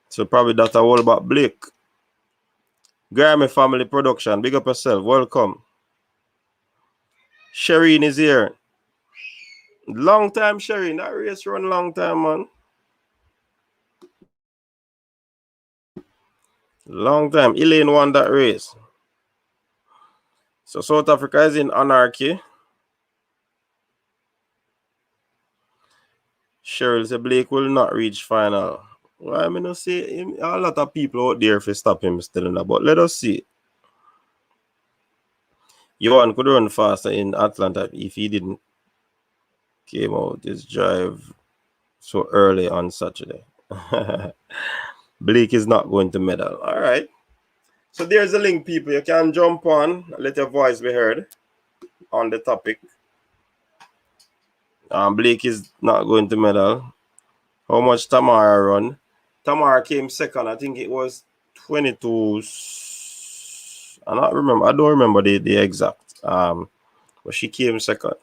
So probably that's all about Blake. Grammy Family Production, big up yourself. Welcome. Shireen is here. Long time, Shireen. That race run long time, man. Long time. Elaine won that race. So South Africa is in anarchy. Cheryl said Blake will not reach final. Well, I mean, I say a lot of people out there for stop him still in that, but let us see. Johan could run faster in Atlanta if he didn't came out his drive so early on Saturday. Blake is not going to medal. All right. So there's a link, people. You can jump on, let your voice be heard on the topic. Blake is not going to medal. How much Tamara run? Tamara came second. I think it was 22. I don't remember the exact. But she came second.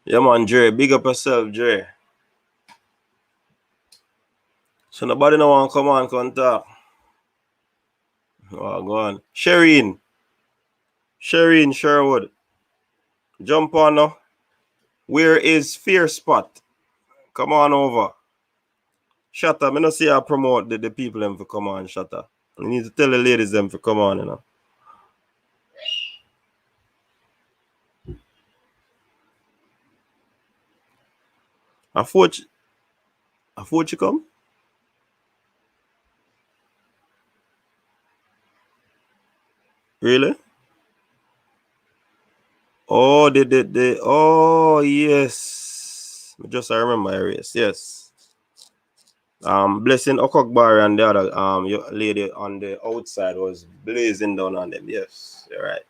Yeah, man, Dre. Big up yourself, Dre. So nobody no want to come on, come talk. Oh, go on. Shireen Sherwood. Jump on now. Where is Fear Spot? Come on over. Shatta, me no see I promote the people them for come on, Shatta. You need to tell the ladies them for come on, you know. I thought you come. Really? Oh, oh yes. I remember areas. Yes. Blessing Okokbar and the other lady on the outside was blazing down on them. Yes, you're right.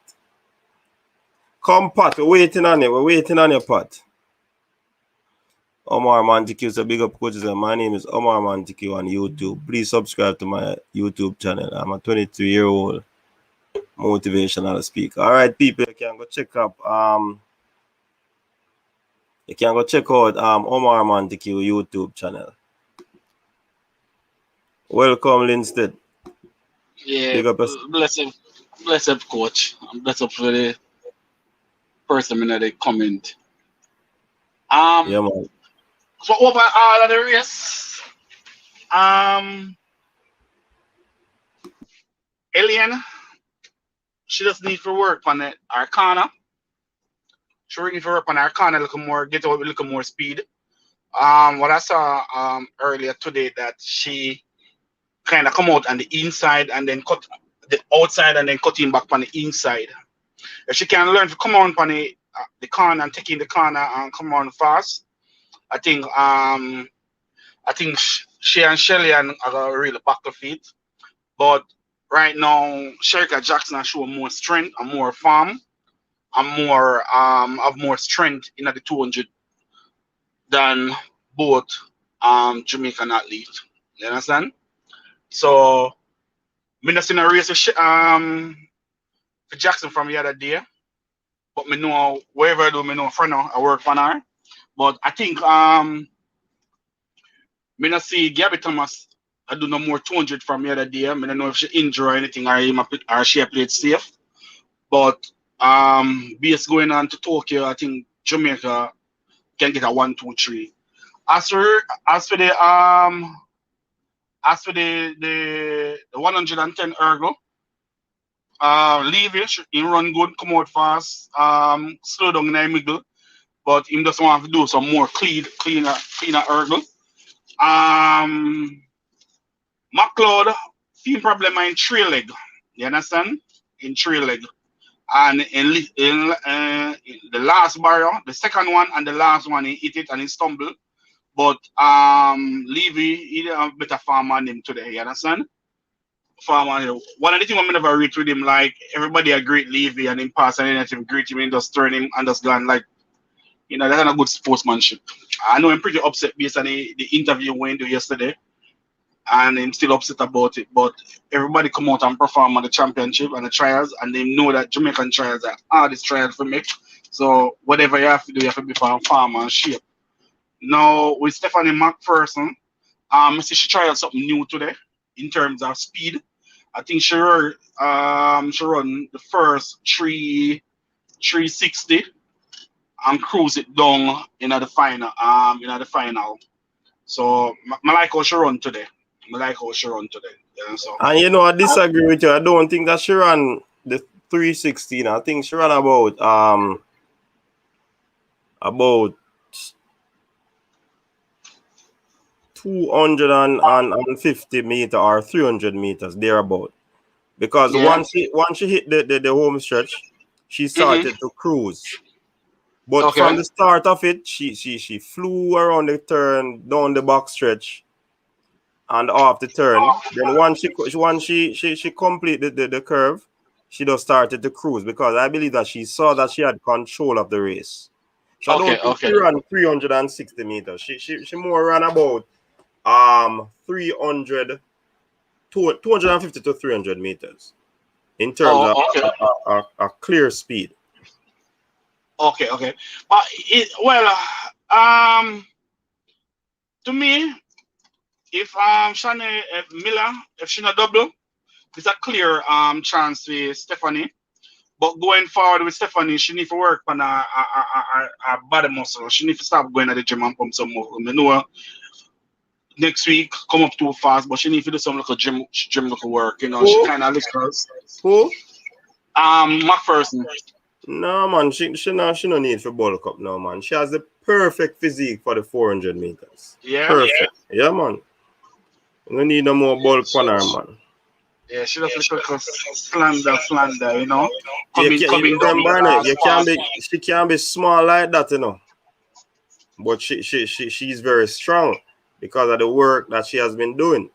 Come, Pat. We're waiting on you. We're waiting on your Pat. Omar Montague. So big up coaches. My name is Omar Montague on YouTube. Please subscribe to my YouTube channel. I'm a 22-year-old motivational speaker. All right, people, you can go check up. You can go check out Omar Montague YouTube channel. Welcome, Linstead. Yeah, bless up, coach. Bless up for the person in the comment. Yeah, man. So overall of the race, Elaine, she just need to work on it. Our corner. She really need to work on our corner a little more, get out with a little more speed. What I saw earlier today that she kind of come out on the inside and then cut the outside and then cutting back on the inside. If she can learn to come on the corner and taking the corner and come on fast, I think she and Shelly are gonna really back to feet. But right now, Sherika Jackson has shown more strength and more farm and more have more strength in the 200 than both Jamaican athletes. You understand? So me not seen a race for Jackson from the other day, but me know wherever I do, me know for now I work for her. But I think me not see Gabby Thomas. I do no more 200 from the other day. I don't know if she injured or anything or she played safe. But based going on to Tokyo, I think Jamaica can get a 1, 2, 3. As for the 110 ergo, Levy, he run good, come out fast, slow down in the middle, but he just want to do some more cleaner ergo. McLeod, team problem in 3 leg. You understand? In 3 leg. And in the last barrier, the second one and the last one, he hit it and he stumbled. But Levy, he did a better farm on him today. You understand? Farm on him. One of the things I never read with him, like everybody agreed Levy and him pass and anything, greet him and just turn him and just gone like, you know, that's not a good sportsmanship. I know I'm pretty upset based on the interview we do yesterday. And I'm still upset about it. But everybody come out and perform on the championship and the trials, and they know that Jamaican trials are hardest trials for me. So whatever you have to do, you have to be farm and shape. Now with Stephanie McPherson, I see she tried something new today in terms of speed. I think she run the first 360 and cruise it down in the final. So I like how she run today. Yeah, so. And you know, I disagree with you. I don't think that she ran the 316. I think she ran about 250 meters or 300 meters thereabout. Because once she hit the home stretch, she started to cruise. But from the start of it, she flew around the turn, down the back stretch, and off the turn. Then once she completed the curve, she just started to cruise because I believe that she saw that she had control of the race. So I don't think she ran 360 meters. She more ran about 250 to 300 meters in terms of a clear speed. Okay. But to me, if Shani Miller, if she not double, it's a clear chance with Stephanie. But going forward with Stephanie, she need to work on her body muscle. She need to stop going to the gym and pump some muscle. I know next week come up too fast, but she need to do some little gym little work. You know, she kind of looks. Who? McPherson. No man, she no need for bulk up now, man. She has the perfect physique for the 400 meters. Yeah. Perfect. Yeah, man. You don't need no more bulk on her, man. Yeah, she does look like a slander, you know. Coming down. She can't be small like that, you know. But she's very strong because of the work that she has been doing.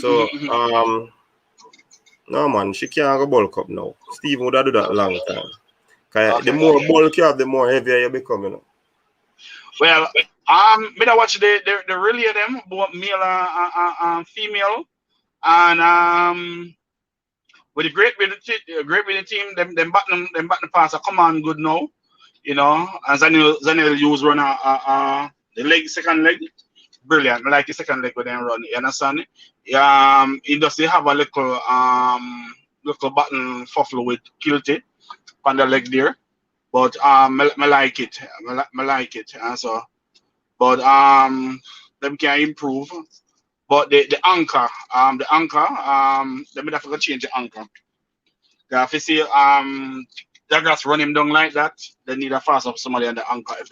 So no man, she can't go bulk up now. Steve would have do that a long time. Cause the more bulk you have, the more heavier you become, you know. Well, me da watch the relay of them, both male and female, and with the great winning team, them batting pass come on good now, you know. And Zanil use run the second leg, brilliant. I like the second leg with them run. You understand? He does have a little button fuffle with Kilty on the leg there, but I like it. I like it. And so but them can improve. But the anchor, let me have to change the anchor. If you see they just run him down like that, they need a fast up somebody on the anchor. If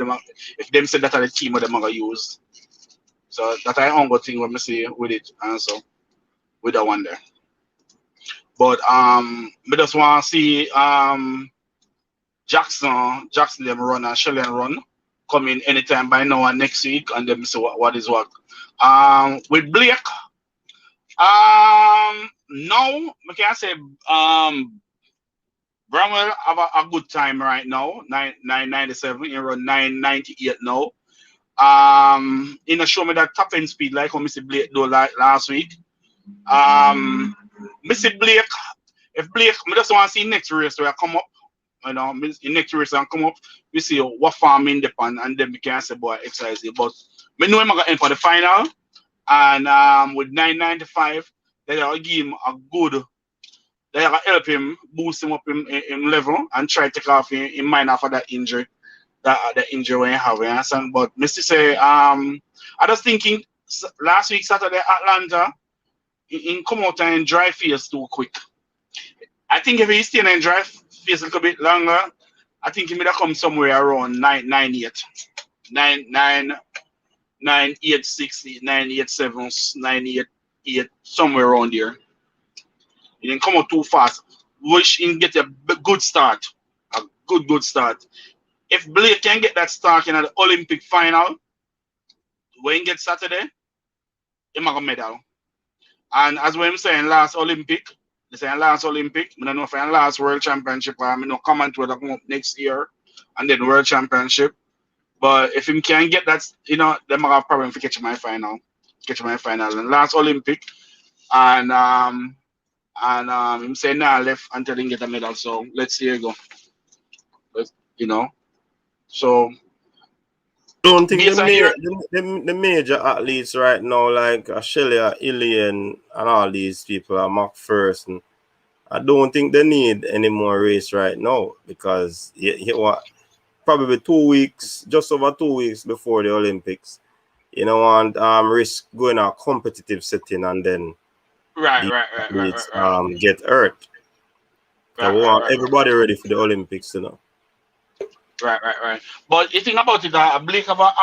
them say that are the team what them gonna use. So that I only thing when me see with it, and so with that one there. But me just want to see Jackson them run and Shelley run come in anytime by now and next week, and then see what is what. With Blake, no, I can say Bramwell have a good time right now. 997, he run 998 now. In a show me that top end speed like how Missy Blake do like last week. Missy Blake, if Blake, I just want to see next race where I come up. You know, in next race and come up, we see what farm in the pan, and then we can say boy exercise it. But we know him gonna enter for the final, and with 995, they are give him a good. They are help him boost him up in level and try to take off in mind after that injury. The injury when you have, you understand? But Mr. say, I was thinking last week Saturday Atlanta, in come out and dry face too quick. I think if he stay in dry face a little bit longer, I think he may have come somewhere around 998, 986, 987, 988, somewhere around there. He didn't come out too fast. Wish him get a good start, a good start. If Blake can get that start in the Olympic final, when he gets Saturday, he might get a medal. And as I'm saying, last Olympic, I don't know if I'm last World Championship, or I'm no comment whether come up next year and then World Championship. But if he can get that, you know, they might have problem for catching my final. And last Olympic, and him saying nah left until he get a medal. So let's see you go. But, you know. So Don't think the major athletes right now, like Shelley, Elaine, and all these people are Mark first. And I don't think they need any more race right now because what probably 2 weeks, just over 2 weeks before the Olympics, you know, and risk going a competitive setting and then right. get hurt. Right. Everybody ready for the Olympics, you know. Right. But the thing about it, I believe about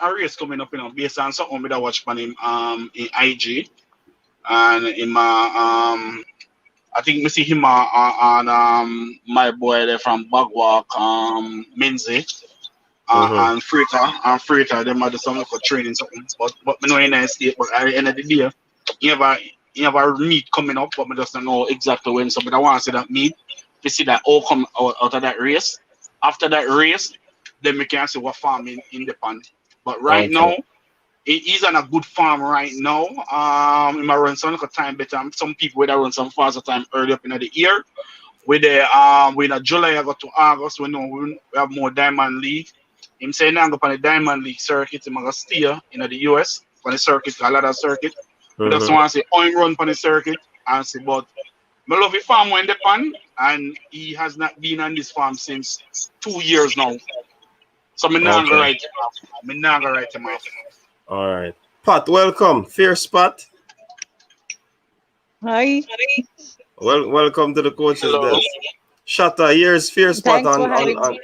a race coming up, you know, based on something that I watch on him in IG and in my I think we see him on my boy there from Bagwalk, Minzy, and Freighter, them are the some for training something. But me know in the state, but at the end of the day, you have a meet coming up, but me just don't know exactly when. So, but I want to see that meet. We see that all come out of that race. After that race, then we can see what farm in the pond. But right now, he's on a good farm right now. He might run some time better. Some people would run some faster time early up in the year. With the with July I got to August, we know we have more Diamond League. Him saying now go on the Diamond League circuit, I'm gonna steer in the US on the circuit, a lot of circuit. We just want to say I'm run on the circuit and say, but I love the farm in the pan, and he has not been on this farm since 2 years now. So I'm not gonna write him off. All right. Pat, welcome. Fierce Pat. Hi. Well, welcome to the coach's desk. Shatta, here's Fierce Pat on.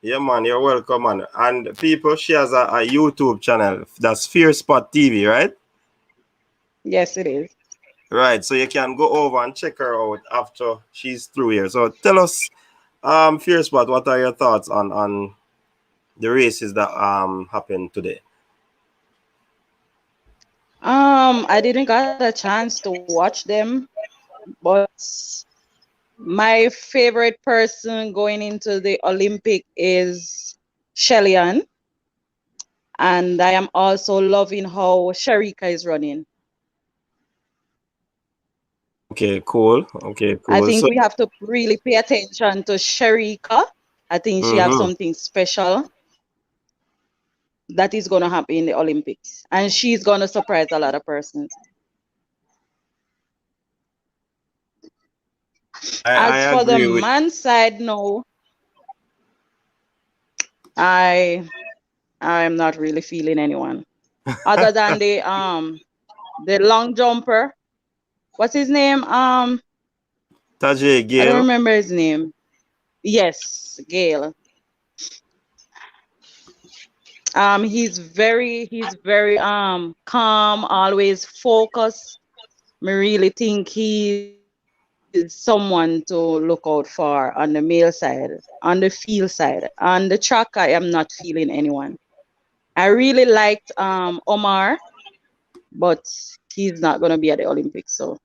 Yeah, man, you're welcome, man. And people, she has a YouTube channel. That's Fierce Pat TV, right? Yes, it is. Right. So you can go over and check her out after she's through here. So tell us, Fierce Pat, what are your thoughts on the races that happened today? I didn't get a chance to watch them, but my favorite person going into the Olympic is Shelly-Ann, and I am also loving how Sharika is running. Okay, cool. I think we have to really pay attention to Sharika. I think she has something special that is going to happen in the Olympics, and she's going to surprise a lot of persons. As for the man side, no. I I'm not really feeling anyone. Other than the long jumper. What's his name? Tajay I don't Gale. remember his name. Yes, Gale. He's very calm, always focused. I really think he's someone to look out for on the male side, on the field side. On the track, I am not feeling anyone. I really liked Omar, but he's not gonna be at the Olympics, so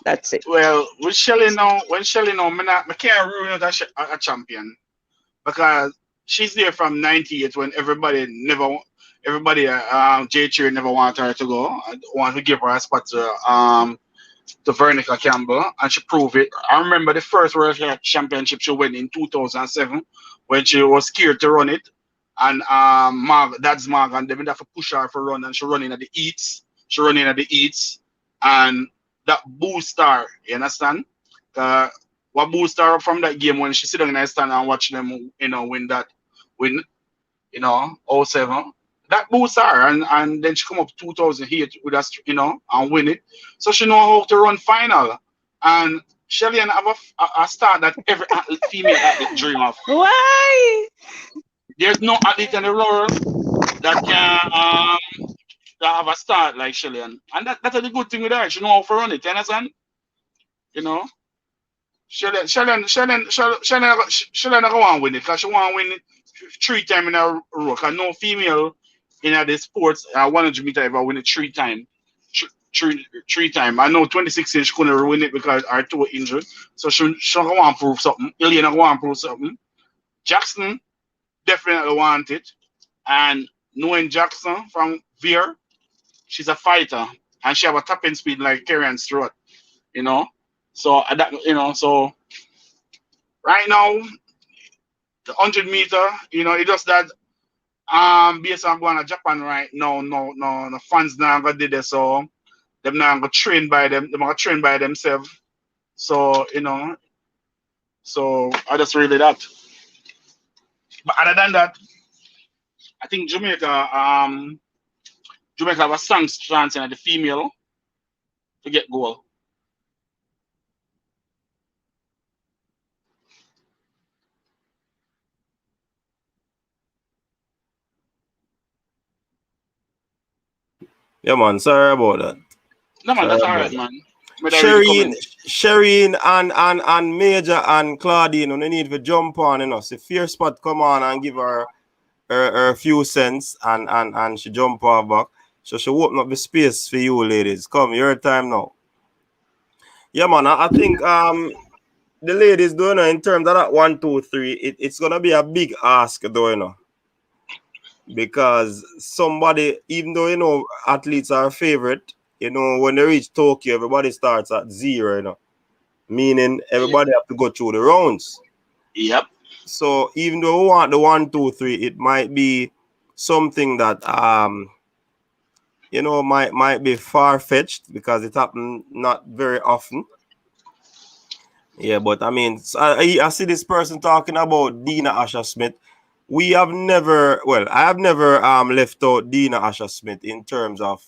that's it. Well, with Shelly now, when Shelly now, I can't rule out a champion because she's there from '98 when J. Cheer never wanted her to go. I want to give her a spot to Veronica Campbell, and she proved it. I remember the first World Championship she won in 2007 when she was scared to run it, and Dad's Mark, and they would have to push her for run, and she running at the eats. She running at the eats, and that boost her. You understand? Uh, what boost her from that game when she sit down in the stand and watch them, win, '07. That boosts her, and then she come up 2008 with us, and win it. So she know how to run final. And Shelly and have a start that every female athlete dream of. Why? There's no athlete in the world that can that have a start like Shelly, and that's the good thing with her. She know how to run it. You understand? You know. Shelly not want to win it because she want to win it 3 times in a row. Because no female in the sports 100 meter ever win it 3 times. Three time. I know 2016 she couldn't win it because her toe was injured. So she want to prove something. Elaine want to prove something. Jackson definitely want it. And knowing Jackson from Veer, she's a fighter. And she have a tapping speed like Kerrion Stewart. So so right now, the 100 meter, it just that based on going to Japan right now, no, the fans now gonna do this, so them now gonna train by them, they're gonna train by themselves. So, so I just really that. But other than that, I think Jamaica have a strong chance in the female to get goal. Yeah, man. Sorry about that. No man, Sorry that's about alright, that. man. Really Shireen and Major and Claudine, they need to jump on, So Fear Spot come on and give her few cents and she jump off back. So she open up the space for you, ladies. Come, your time now. Yeah, man. I think the ladies doing in terms of that 1, 2, 3, it's gonna be a big ask though, because somebody, even though athletes are favorite, when they reach Tokyo, everybody starts at 0, meaning everybody have to go through the rounds. Yep. So even though we want the 1, 2, 3, it might be something that might be far-fetched because it happens not very often. Yeah, but I mean, I see this person talking about Dina Asher Smith. I have never left out Dina Asher Smith in terms of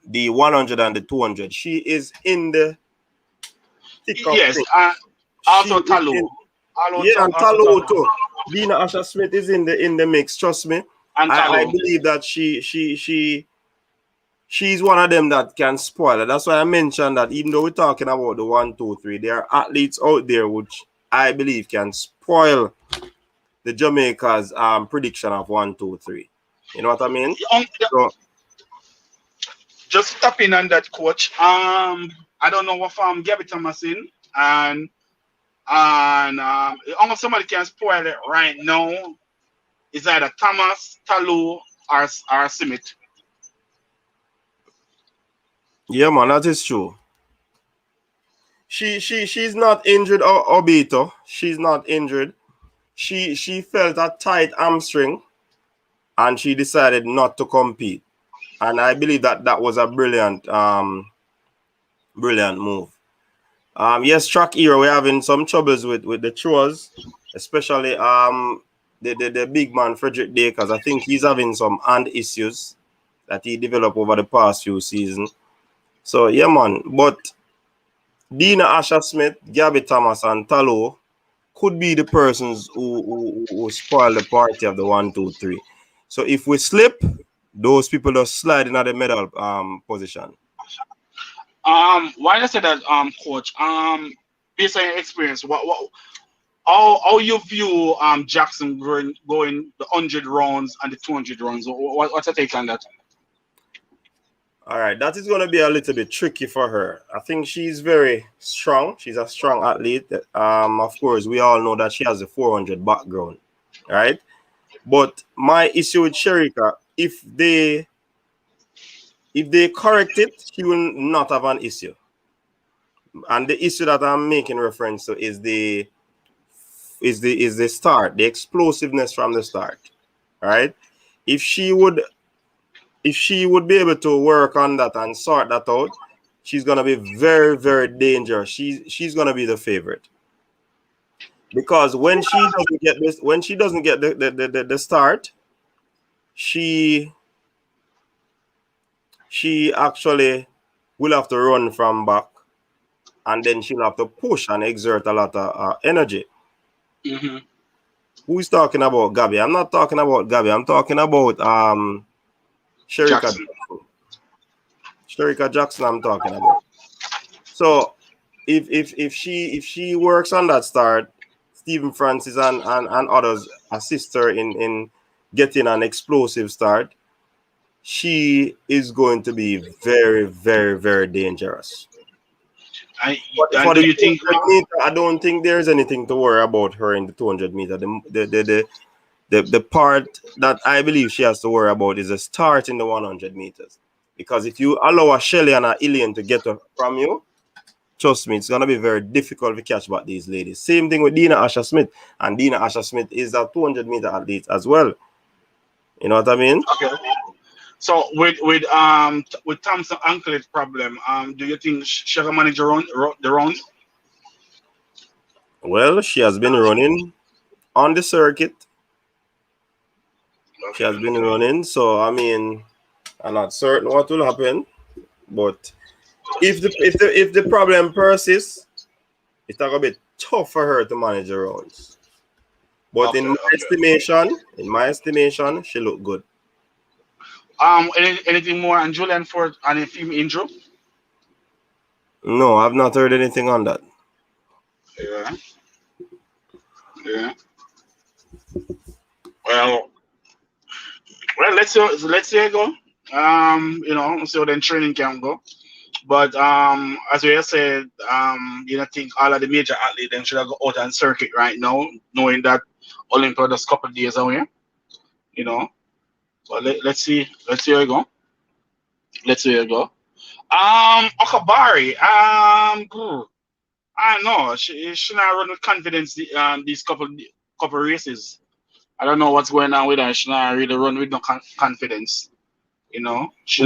the 100 and the 200. She is in the thick of yes, things. also Talu. Yeah, and Talu too. Dina Asher Smith is in the mix. Trust me. And I believe that she's one of them that can spoil it. That's why I mentioned that even though we're talking about the 1, 2, 3, there are athletes out there which I believe can spoil the Jamaica's prediction of 1, 2, 3. You know what I mean? So, just tapping on that, coach. I don't know what farm Gabby Thomas in, and almost somebody can spoil it right now. It's either Thomas, Talu, or Smith. yeah, man, that is true. She's not injured, Obito. She's not injured. She felt a tight hamstring, and she decided not to compete. And I believe that was a brilliant move. Yes, track era, we're having some troubles with the throws, especially the big man Frederick Day, because I think he's having some hand issues that he developed over the past few seasons. So yeah, man. But Dina Asher Smith, Gabby Thomas, and Talo could be the persons who spoil the party of the 1, 2, 3. So if we slip, those people just slide in at the middle position. Why I say that, coach? Based on your experience, how you view Jackson going the 100 rounds and the 200 rounds? What's your take on that? All right, that is going to be a little bit tricky for her. I think she's very strong. She's a strong athlete. Of course, we all know that she has a 400 background, right? But my issue with Sherika, if they correct it, she will not have an issue. And the issue that I'm making reference to is the start, the explosiveness from the start, right? If she would be able to work on that and sort that out, she's gonna be very, very dangerous. She's gonna be the favorite. Because when she doesn't get the start, she actually will have to run from back, and then she'll have to push and exert a lot of energy. Mm-hmm. Who's talking about Gabby? I'm not talking about Gabby. I'm talking about Sherika Jackson. Sherika Jackson I'm talking about. So if she works on that start, Stephen Francis and others assist her in getting an explosive start, she is going to be very, very, very dangerous. I don't think there's anything to worry about her in the 200 meter. The part that I believe she has to worry about is the start in the 100 meters. Because if you allow a Shelly and a Elaine to get her from you, trust me, it's going to be very difficult to catch back these ladies. Same thing with Dina Asher Smith. And Dina Asher Smith is a 200 meter athlete as well. You know what I mean? Okay. So with Thompson anklet problem, do you think she can manage the round? Well, she has been running on the circuit. She has been running, so I mean, I'm not certain what will happen. But if the problem persists, it's a bit tough for her to manage the rounds. But in my estimation, she looked good. Anything more on Julian Ford and a female injury? No, I've not heard anything on that. Yeah. Well, let's see how it go. See how the training can go. But as we have said, think all of the major athletes then should have go out on circuit right now, knowing that Olympia just a couple of days away. But let's see how it go. Okabari. I don't know. She not run with confidence these couple races. I don't know what's going on with her. She not really run with no confidence. Yeah. She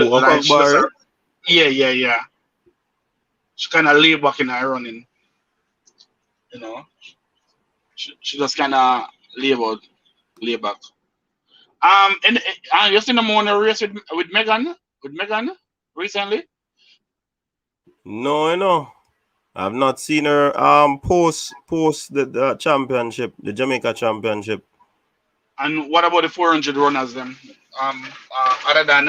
kind of lay back in her running. She just kind of lay back. And you seen the morning race with Megan recently? No. I've not seen her post the championship, the Jamaica championship. And what about the 400 runners then? Other than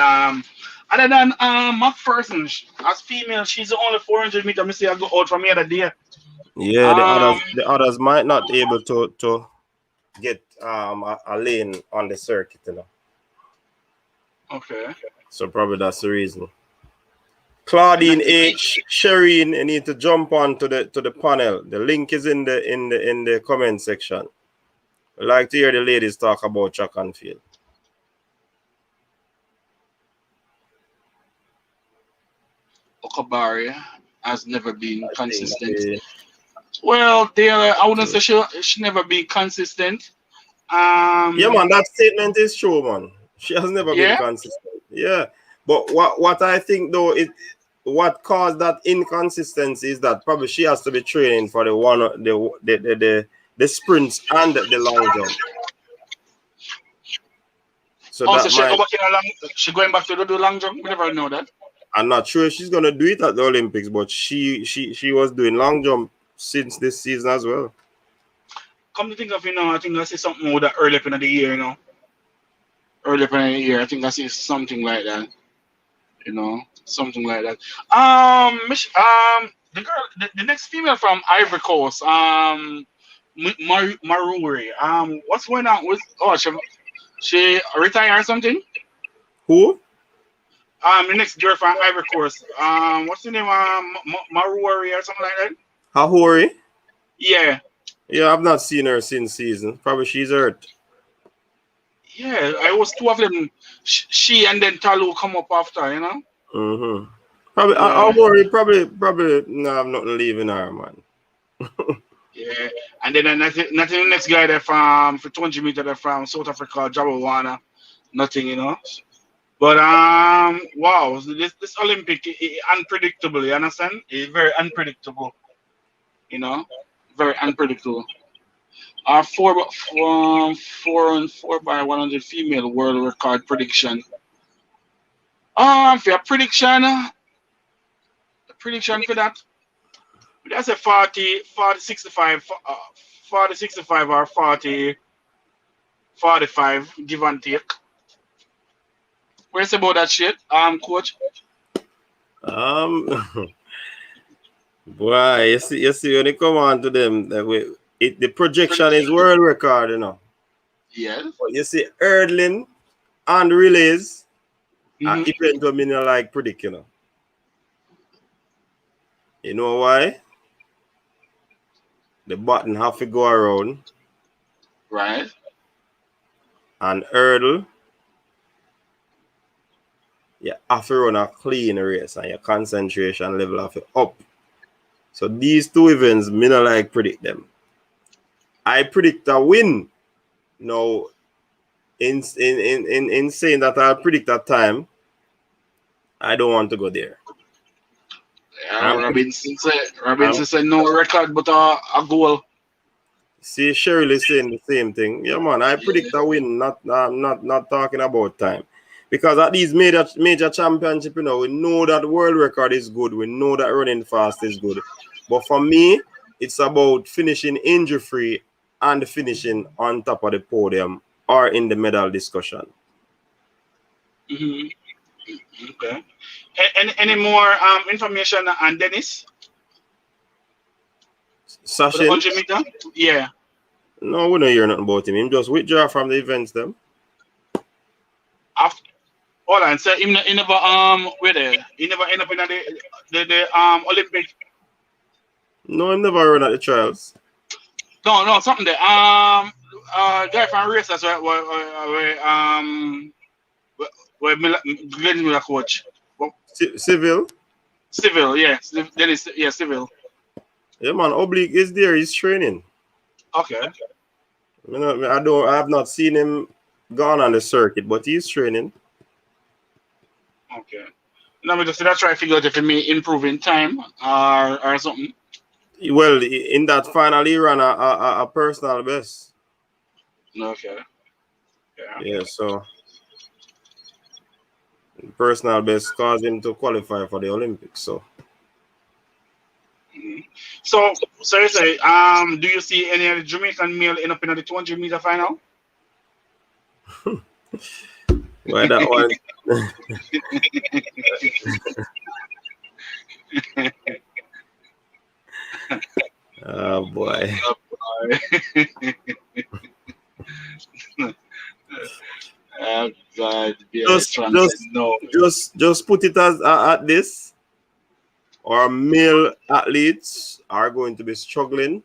McPherson, as female, she's the only 400 meter. I see I go out from here the day. Yeah, the others might not be able to get a lane on the circuit, Okay. So probably that's the reason. Claudine H, Shireen, you need to jump on to the panel. The link is in the comment section. I'd like to hear the ladies talk about track and field. Okabari has never been consistent. Well, I wouldn't say she never been consistent. Yeah, man, that statement is true, man. She has never been consistent. Yeah, but what I think though is what caused that inconsistency is that probably she has to be training for the sprints and the long jump. So Oh, that so might. she going back to do long jump? We never know that. I'm not sure if she's gonna do it at the Olympics, but she was doing long jump since this season as well. Come to think of, I think I see something more that early up in the year, Early up in the year, I think I see something like that. Something like that. The girl, the next female from Ivory Coast, Maruri. What's going on with? Oh, she retired or something? Who? The next girl from Ivory Coast. What's the name? Maruri or something like that. Hahori? Yeah. Yeah, I've not seen her since season. Probably she's hurt. Yeah, I was two of them. She and then Talu come up after, Mm-hmm. Probably, Yeah. Hahori probably no, I'm not leaving her, man. Yeah, and then nothing. The next guy there from for 200 meters there from South Africa, Jabawana, nothing, But wow, this Olympic unpredictable. You understand? It's very unpredictable. Very unpredictable. Our 4 by 100 female world record prediction. For a prediction, for that. That's a 40, 65, 65 or 40, 45, give and take. Where's about that shit, coach? Boy, you see when it come on to them, the projection is world record, Yes. But you see, hurdling and relays are event that me like predict, You know why? The button have to go around. Right. And hurdle, you have to run a clean race and your concentration level have to up. So these two events, me not like predict them. I predict a win. Now, in saying that I predict that time, I don't want to go there. Yeah, Robinson said no record but a goal. See, Cheryl is saying the same thing. Yeah, man, I predict a win, not talking about time. Because at these major championship, we know that world record is good. We know that running fast is good. But for me, it's about finishing injury-free and finishing on top of the podium or in the medal discussion. Okay. Any more information on Dennis? Sachin? 100 meter? Yeah. No, we don't hear nothing about him. He just withdraw from the events them. Hold on, so he never he never end up in the Olympic. No, he never run at the trials. No, something there. Guy from Racers, where Glenn Miller coach. Civil? Civil, yeah. Dennis, yeah, Civil. Yeah, man, Oblique is there. He's training. Okay. I have not seen him gone on the circuit, but he's training. Okay. Now me just try to figure out if he may improve in time or something. Well, in that final, he ran a personal best. Okay. Yeah, so personal best caused him to qualify for the Olympics. So. So you say, do you see any other Jamaican male end up in the 200 meter final? Why that one? Oh boy. Oh God. Just put it as at this. Our male athletes are going to be struggling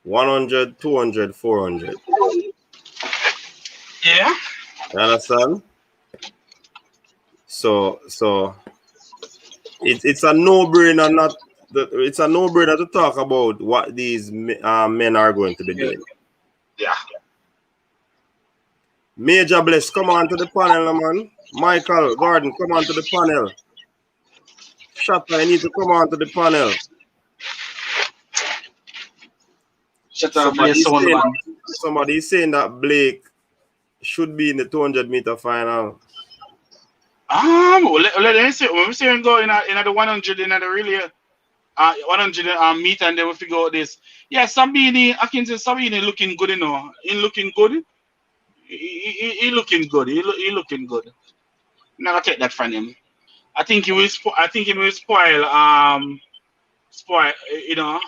100, 200, 400. Yeah. You understand? So it's a no-brainer. It's a no-brainer to talk about what these men are going to be doing. Yeah. Major Bless, come on to the panel, man. Michael Gordon, come on to the panel. Shatta, I need to come on to the panel. Somebody's saying that Blake should be in the 200 meter final. Let's see. When we see him go in the 100 in the relay, 100 meter, and then we figure out this. Yeah, I can say Sabini looking good, you know. He looking good. He looking good. He looking good. Never take that from him. I think he will. Spoil. You know.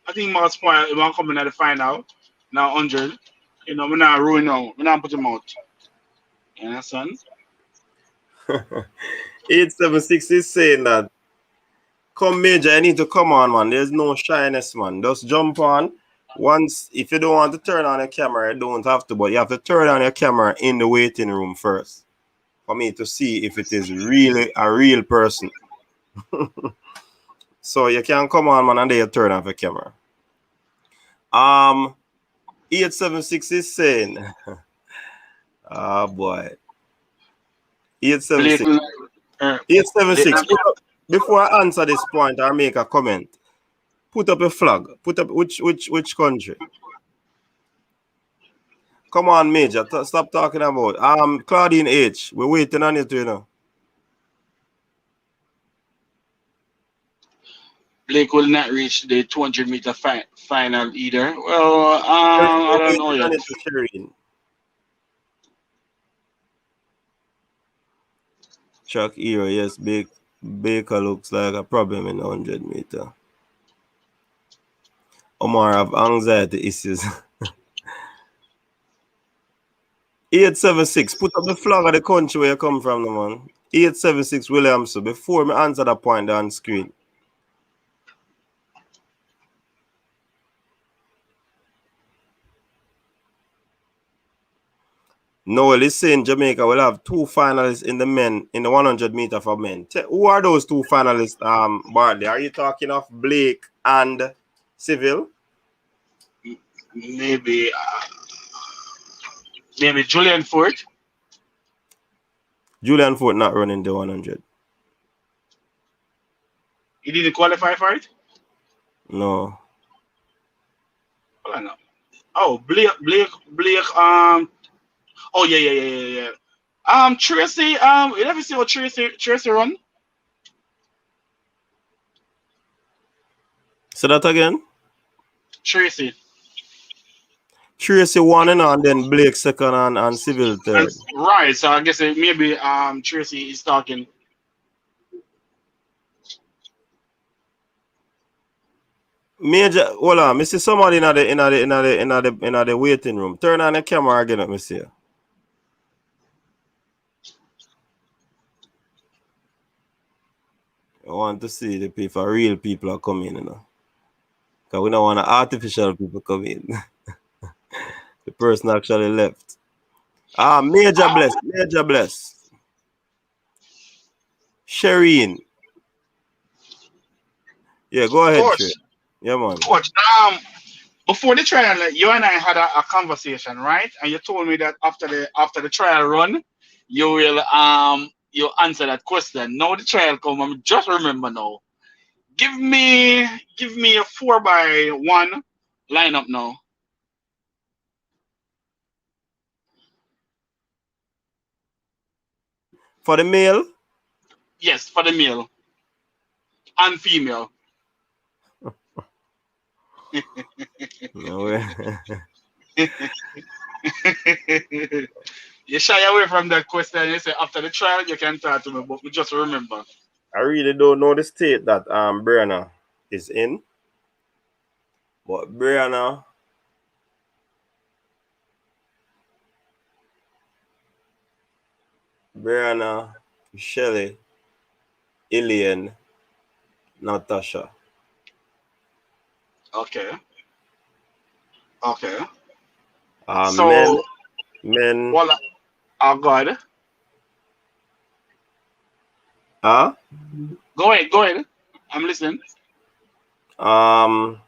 I think he might spoil. He might come in at the final. Now 100. You know, we're not ruin now. We're not put him out. You understand? 876 is saying that, come Major, I need to come on, man. There's no shyness, man. Just jump on. Once, if you don't want to turn on your camera, you don't have to, but you have to turn on your camera in the waiting room first for me to see if it is really a real person. So you can come on, man, and then you turn off your camera. 876 is saying, oh boy. 876. 876. Before I answer this point or make a comment, put up a flag. Put up which country? Come on, Major. Stop talking about. Claudine H. We're waiting on you too, you know. Blake will not reach the 200 meter final either. Well, I don't know yet. Chuck Hero, yes, Baker looks like a problem in 100 meter. Omar have anxiety issues. 876, put up the flag of the country where you come from, man. 876 Williamson. Before me answer that point on screen. Noel is saying Jamaica will have 2 finalists in the 100 meter for men. Who are those 2 finalists, Bartley? Are you talking of Blake and Civil? Maybe Julian Fort. Julian Fort not running the 100. He didn't qualify for it? No. Well, no. Oh, Blake. Oh yeah. Tracy. You ever see what Tracy run? Say that again. Tracy won and then Blake second and Civil third. Right. So I guess maybe Tracy is talking. Major, hold on. I see somebody in the waiting room. Turn on the camera again. Let me see. I want to see the people, real people are coming, you know. Because we don't want artificial people come in. The person actually left. Major Bless. Shireen. Yeah, go ahead, Coach. Yeah, man. Coach, before the trial, you and I had a conversation, right? And you told me that after the trial run, you will you answer that question. Now the trial come, I just remember now. Give me a 4x1 lineup now. For the male? Yes, for the male and female. No way. You shy away from that question. You say after the trial you can talk to me, but we just remember. I really don't know the state that Brianna is in, but Brianna Shelley, Elaine, Natasha. Okay. So men. Well, God. Go ahead. I'm listening. I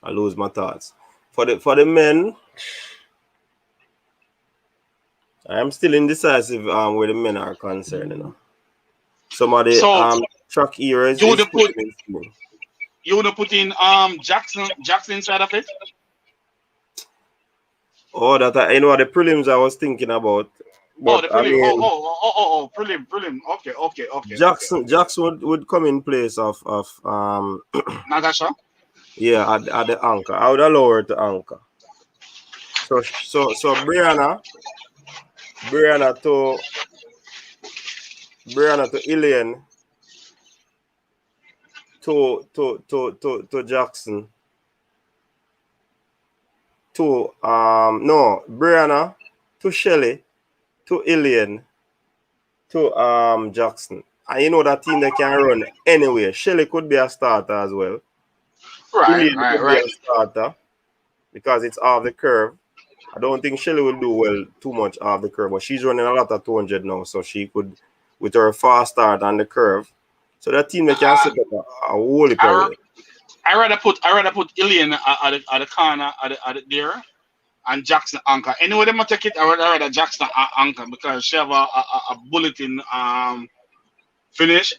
lose my thoughts. For the men, I am still indecisive where the men are concerned, you know. some of the So track eras you is would put putting in. you would put in Jackson inside of it. Oh, that you know the prelims I was thinking about. Oh, But the I prelim. mean Prelim. Okay. Jackson would come in place of Natasha. yeah at the anchor. I would allow her to anchor. So Brianna to Elaine to Jackson to no Brianna to Shelley to Elaine to Jackson. And you know that team that can run anyway. Shelley could be a starter as well. Elaine could be Right. a starter because it's off the curve. I don't think Shelley will do well too much off the curve, but she's running a lot of 200 now, so she could, with her fast start on the curve. So that team that can set up a whole heap of way. I rather put Ilian at the corner at the there and Jackson anchor. Anyway, them take it. I rather Jackson anchor because she have a bulletin finish.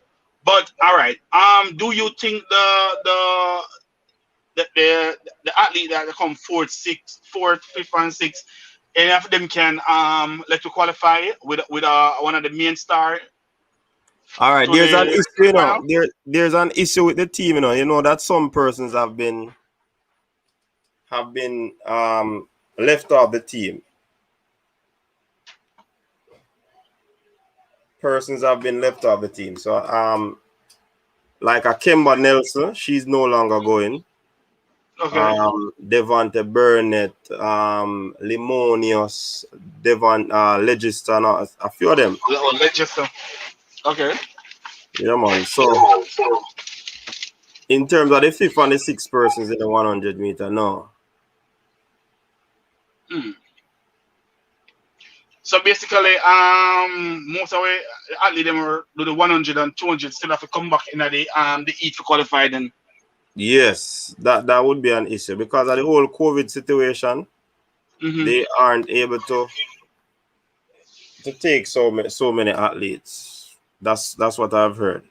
But all right. Do you think the athlete that come fourth, fifth, and sixth, any of them can let you qualify with one of the main star? All right, there's an issue, you know. Final? There's an issue with the team, you know. You know that some persons have been left off the team. Persons have been left off the team. So like a Kimber Nelson, she's no longer going. Okay. Devonte Burnett, Limonius, Legister, a few of them. Legister. Okay. Yeah, man. So in terms of the fifth and the sixth persons in the 100 meter, no. So basically, most of the athletes them do the 100 and 200 still have to come back in the heat to qualify then. Yes, that would be an issue because of the whole COVID situation. They aren't able to take so many athletes. That's what I've heard.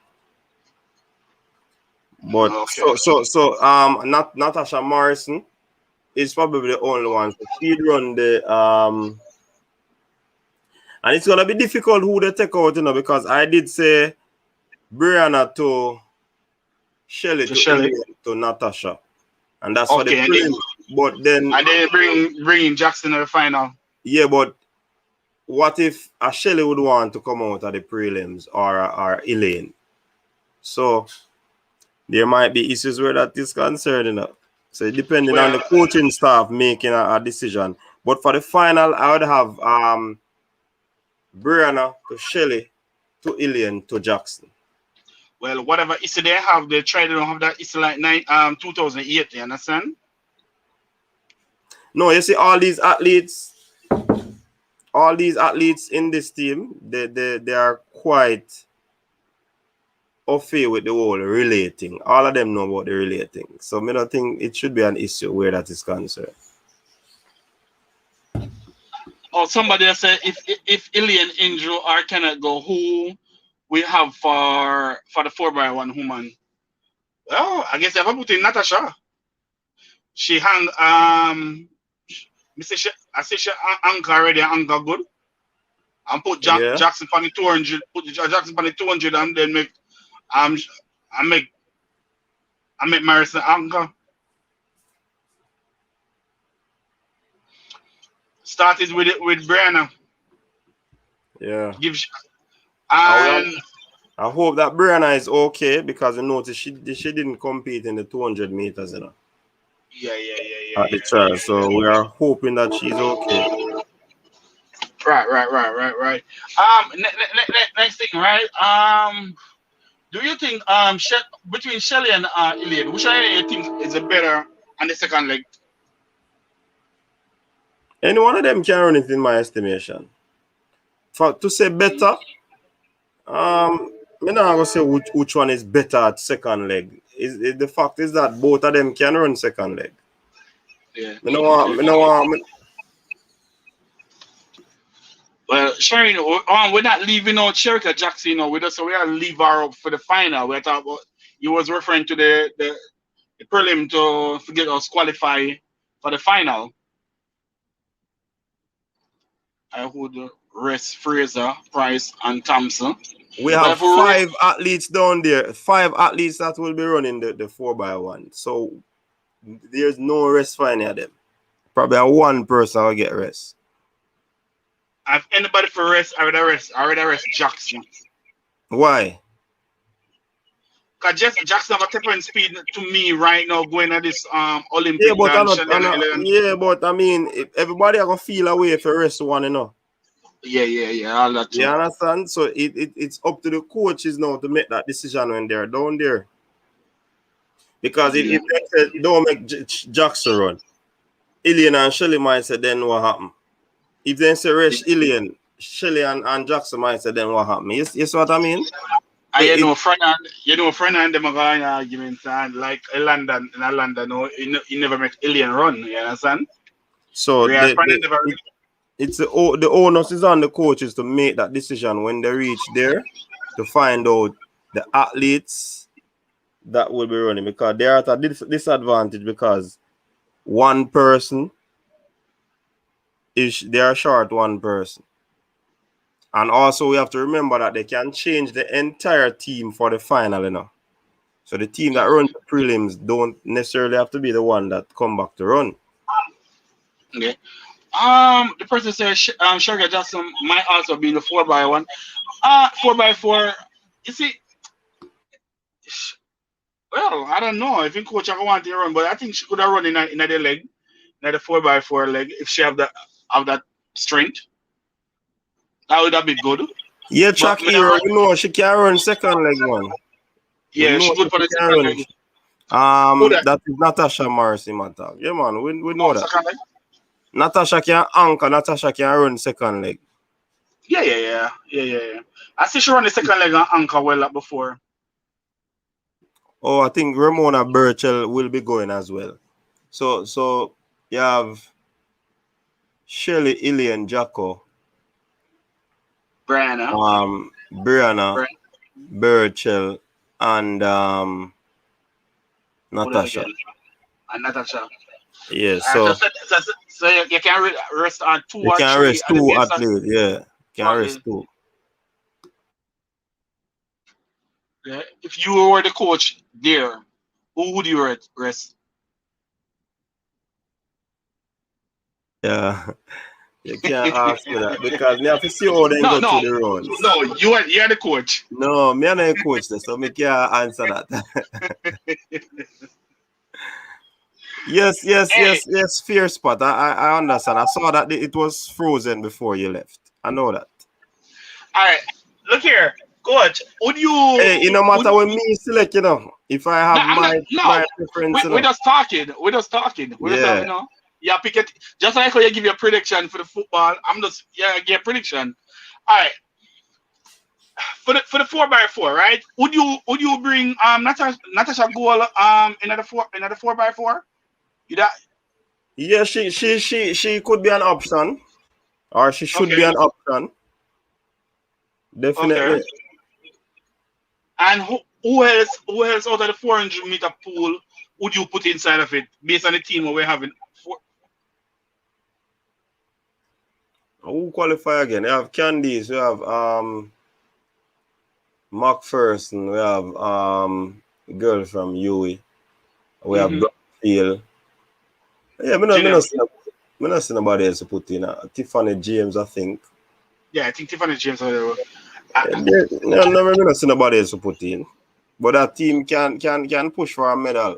But not Natasha Morrison is probably the only one. So she'd run the and it's gonna be difficult who they take out, you know, because I did say Brianna to Shelley to Natasha, and that's for the prelim. But then and they bring Jackson to the final. Yeah, but what if a Shelley would want to come out of the prelims or Elaine? So there might be issues where that is concerned, you know. So depending on the coaching staff making a decision. But for the final, I would have Brianna to Shelley to Elaine to Jackson. Well, whatever issue they have, they try to have that issue like 2008, you understand? No, you see all these athletes in this team, they are quite with the whole relating. All of them know about the relating. So I don't think it should be an issue where that is concerned. Or somebody said if Ilian injury or cannot go, who we have for the 4x1 woman? Well, I guess if I put in Natasha, she hang I say she anchor already, anchor good, and put Jackson on the 200, put Jackson on the 200, and then make I make Marison anchor. Started with Brianna. Yeah. And I hope that Brianna is okay because I noticed she didn't compete in the 200 meters, you know. Yeah. At the trial, so we are hoping that she's okay. Right. Next thing, right? Do you think between Shelley and Iliad, which one you think is a better on the second leg? Any one of them can run it in my estimation. To say better, I'm not gonna say which one is better at second leg. The fact is that both of them can run second leg. Yeah. Well, Sharon, we're not leaving out Sherika Jackson, we are leave her up for the final. We're talking about you was referring to the prelim to get us qualify for the final. I would rest Fraser, Price, and Thompson. We have 5 athletes down there. 5 athletes that will be running the 4x1. So there's no rest for any of them. Probably one person will get rest. If anybody for rest, I would arrest Jackson. Why? Because Jackson have a different speed to me right now going at this Olympic. Yeah, but I mean, everybody are gonna feel away if you rest one, Yeah, all that too. You understand? So it's up to the coaches now to make that decision when they're down there. Because if they say don't make Jackson run, Ilian and Shelly might say then what happened? If they say rest Ilian, Shelly and Jackson might say then what happened? You see what I mean? Fernand them are going argument and like London, no, he never make Ilian run. You understand? So it's the onus is on the coaches to make that decision when they reach there to find out the athletes that will be running, because they're at a disadvantage because one person they are short one person. And also we have to remember that they can change the entire team for the final, So the team that runs the prelims don't necessarily have to be the one that come back to run. Okay. The person says Sugar Jackson might also be in the 4x1. 4x4. You see, well, I don't know. I think Coach I want to run, but I think she could have run in the leg, in the 4x4 leg, if she have that strength. That would have been good. Yeah, track hero, she can run second leg one. Yeah, she's good for the second leg. That is Natasha Morrissey matter. Yeah, man, we know that. Natasha can anchor, Natasha can run second leg. Yeah. I see she run the second leg and anchor well before. Oh, I think Ramona Burchell will be going as well. So you have Shirley, Ilian, Jacko, Brianna, Burchell, and Natasha. And Natasha. Yeah, so you can rest on 2 you or can 3 rest 2 at least, yeah. You can rest 2. Yeah. If you were the coach there, who would you rest? Yeah. You can't ask me that because me have to see how they go through the runs. No, you're the coach. No, me and the coach, so me can't answer that. Yes, fair spot. I understand. I saw that it was frozen before you left. I know that. All right, look here, coach. Would you? Hey, it no matter when me select, if I have my preference. We're just talking. We're just talking. Yeah, pick it. Just like how you give your prediction for the football, I'm just give a prediction. All right. For the 4x4, right? Would you bring Natasha Goal another 4x4? You that? Yeah, she could be an option, or she should be an option. Definitely. Okay. And who else out of the 400-meter pool would you put inside of it based on the team we're having? Who qualify again? We have Candice, we have McPherson, we have girl from UE, we have Broadbell. Yeah, I'm not seeing nobody else to put in. Tiffany James, I think. Yeah, I think Tiffany James. No, I'm not seeing nobody else to put in. But that team can push for a medal.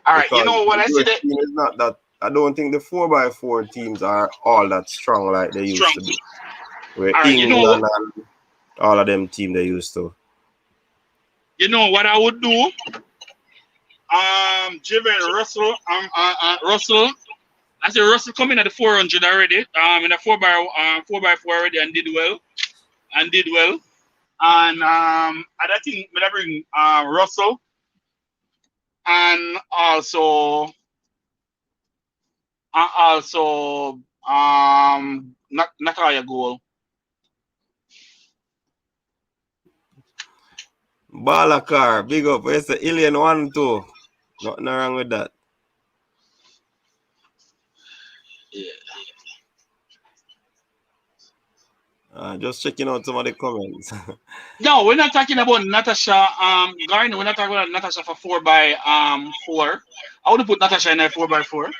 All right, you know what I see that team is not that. I don't think the 4x4 teams are all that strong like they used to be. Where England and all of them team they used to. You know what I would do? Jiven Russell, Russell. I said Russell coming at the 400 already. In the 4x4 already and did well. And I think I bring Russell and also Natalia Goal. Balakar, big up. Where's the Alien 1 2? Nothing wrong with that. Yeah. Just checking out some of the comments. No, we're not talking about Natasha Garner. We're not talking about Natasha for 4x4. I would put Natasha in a 4x4.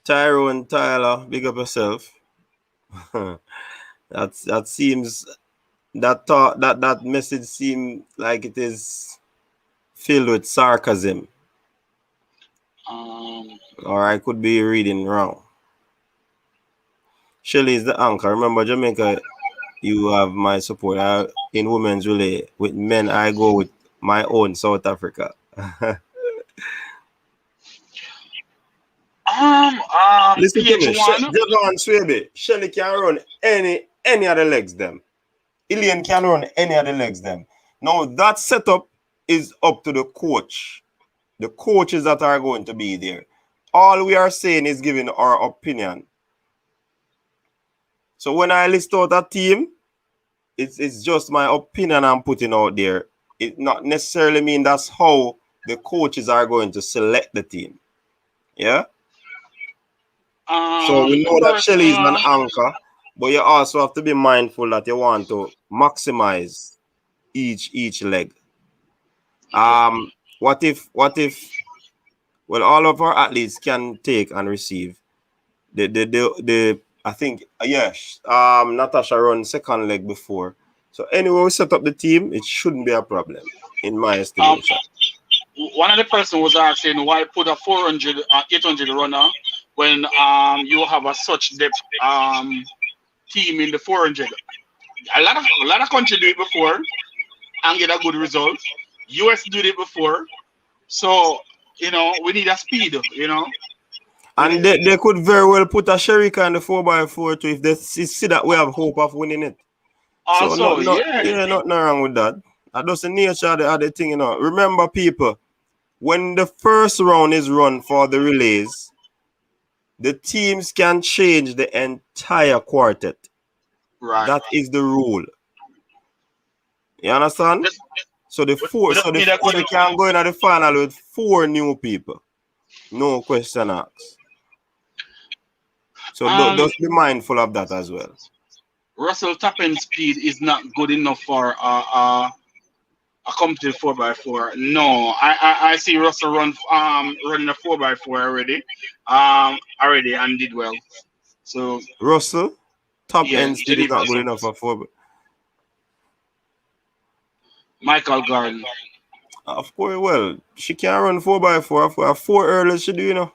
Tyrone Tyler, big up yourself. that seems that message seems like it is filled with sarcasm. Or I could be reading wrong. Shelly is the anchor. Remember, Jamaica, you have my support. In women's relay. With men, I go with my own South Africa. Listen to me. Javon Swebe, Shelly can run any of the legs them. Elaine can run any of the legs them. Now, that setup is up to the coach. The coaches that are going to be there. All we are saying is giving our opinion. So when I list out a team, it's just my opinion I'm putting out there. It not necessarily mean that's how the coaches are going to select the team. Yeah? So we know that Shelly is an anchor, but you also have to be mindful that you want to maximize each leg. What if well, all of our athletes can take and receive the I think yes, Natasha run second leg before. So anyway, we set up the team, it shouldn't be a problem in my estimation. One of the person was asking why put a 400 800 runner when you have a such depth team in the 400. A lot of country do it before and get a good result. US did it before, so we need a speed. And they could very well put a Sherika in the 4x4 too if they see that we have hope of winning it. Also, nothing wrong with that. That's the nature of the thing, Remember, people, when the first round is run for the relays, the teams can change the entire quartet. Right. That is the rule. You understand? So the four can go into the final with 4 new people. No question asked. So just be mindful of that as well. Russell tapping speed is not good enough for a competitive 4x4. No, I see Russell running a 4x4 already and did well. So Russell top end speed is not good enough for 4. Michael Garden. Of course, well, she can run 4x4 for 4 hurdles she do,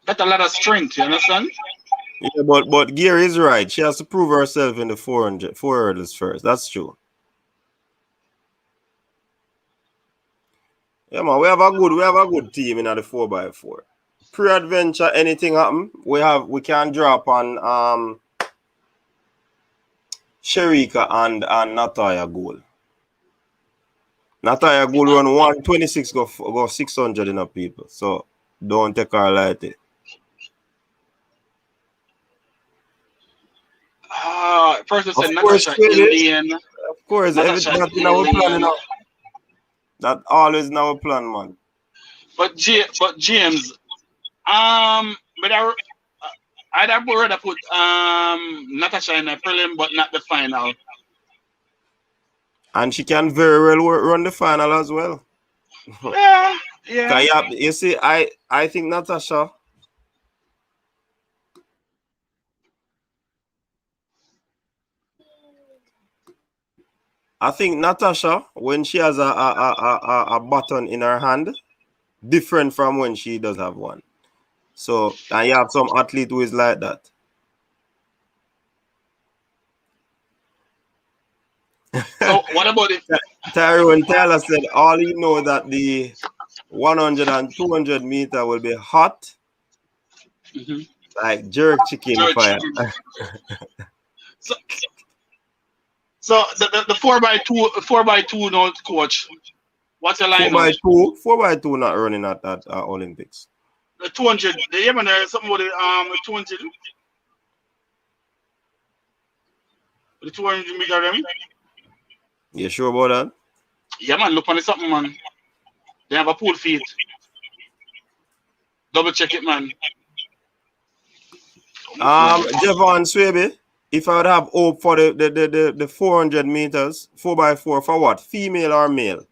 That's a lot of strength, you understand? Yeah, but Gary is right. She has to prove herself in the 4 hurdles first. That's true. Yeah, man, we have a good team in the 4x4. Pre-adventure, anything happen, we can drop on Sherika and Nataya goal. Nataya goal run 126 go 600 in a people. So don't take her lightly. Person said Natasha Alien. Of course, everything that's in our plan now. That always in our plan, man. But James, but I'd rather put Natasha in the prelim, but not the final. And she can very well run the final as well. Yeah. You see, I think Natasha. I think Natasha, when she has a button in her hand, different from when she does have one. So, and you have some athlete who is like that. So, what about it? Tyrone Taylor said, all you know that the 100 and 200 meter will be hot, like jerk chicken fire. So the 4x2 no coach. What's the line? 4x2 not running at Olympics. The 200. They even something about the 200. The 200 meter them. You sure about that? Yeah, man. Look on the something, man. They have a pool feet. Double check it, man. Javon Swaby, if I would have hope for the 400 meters, 4x4, for what? Female or male?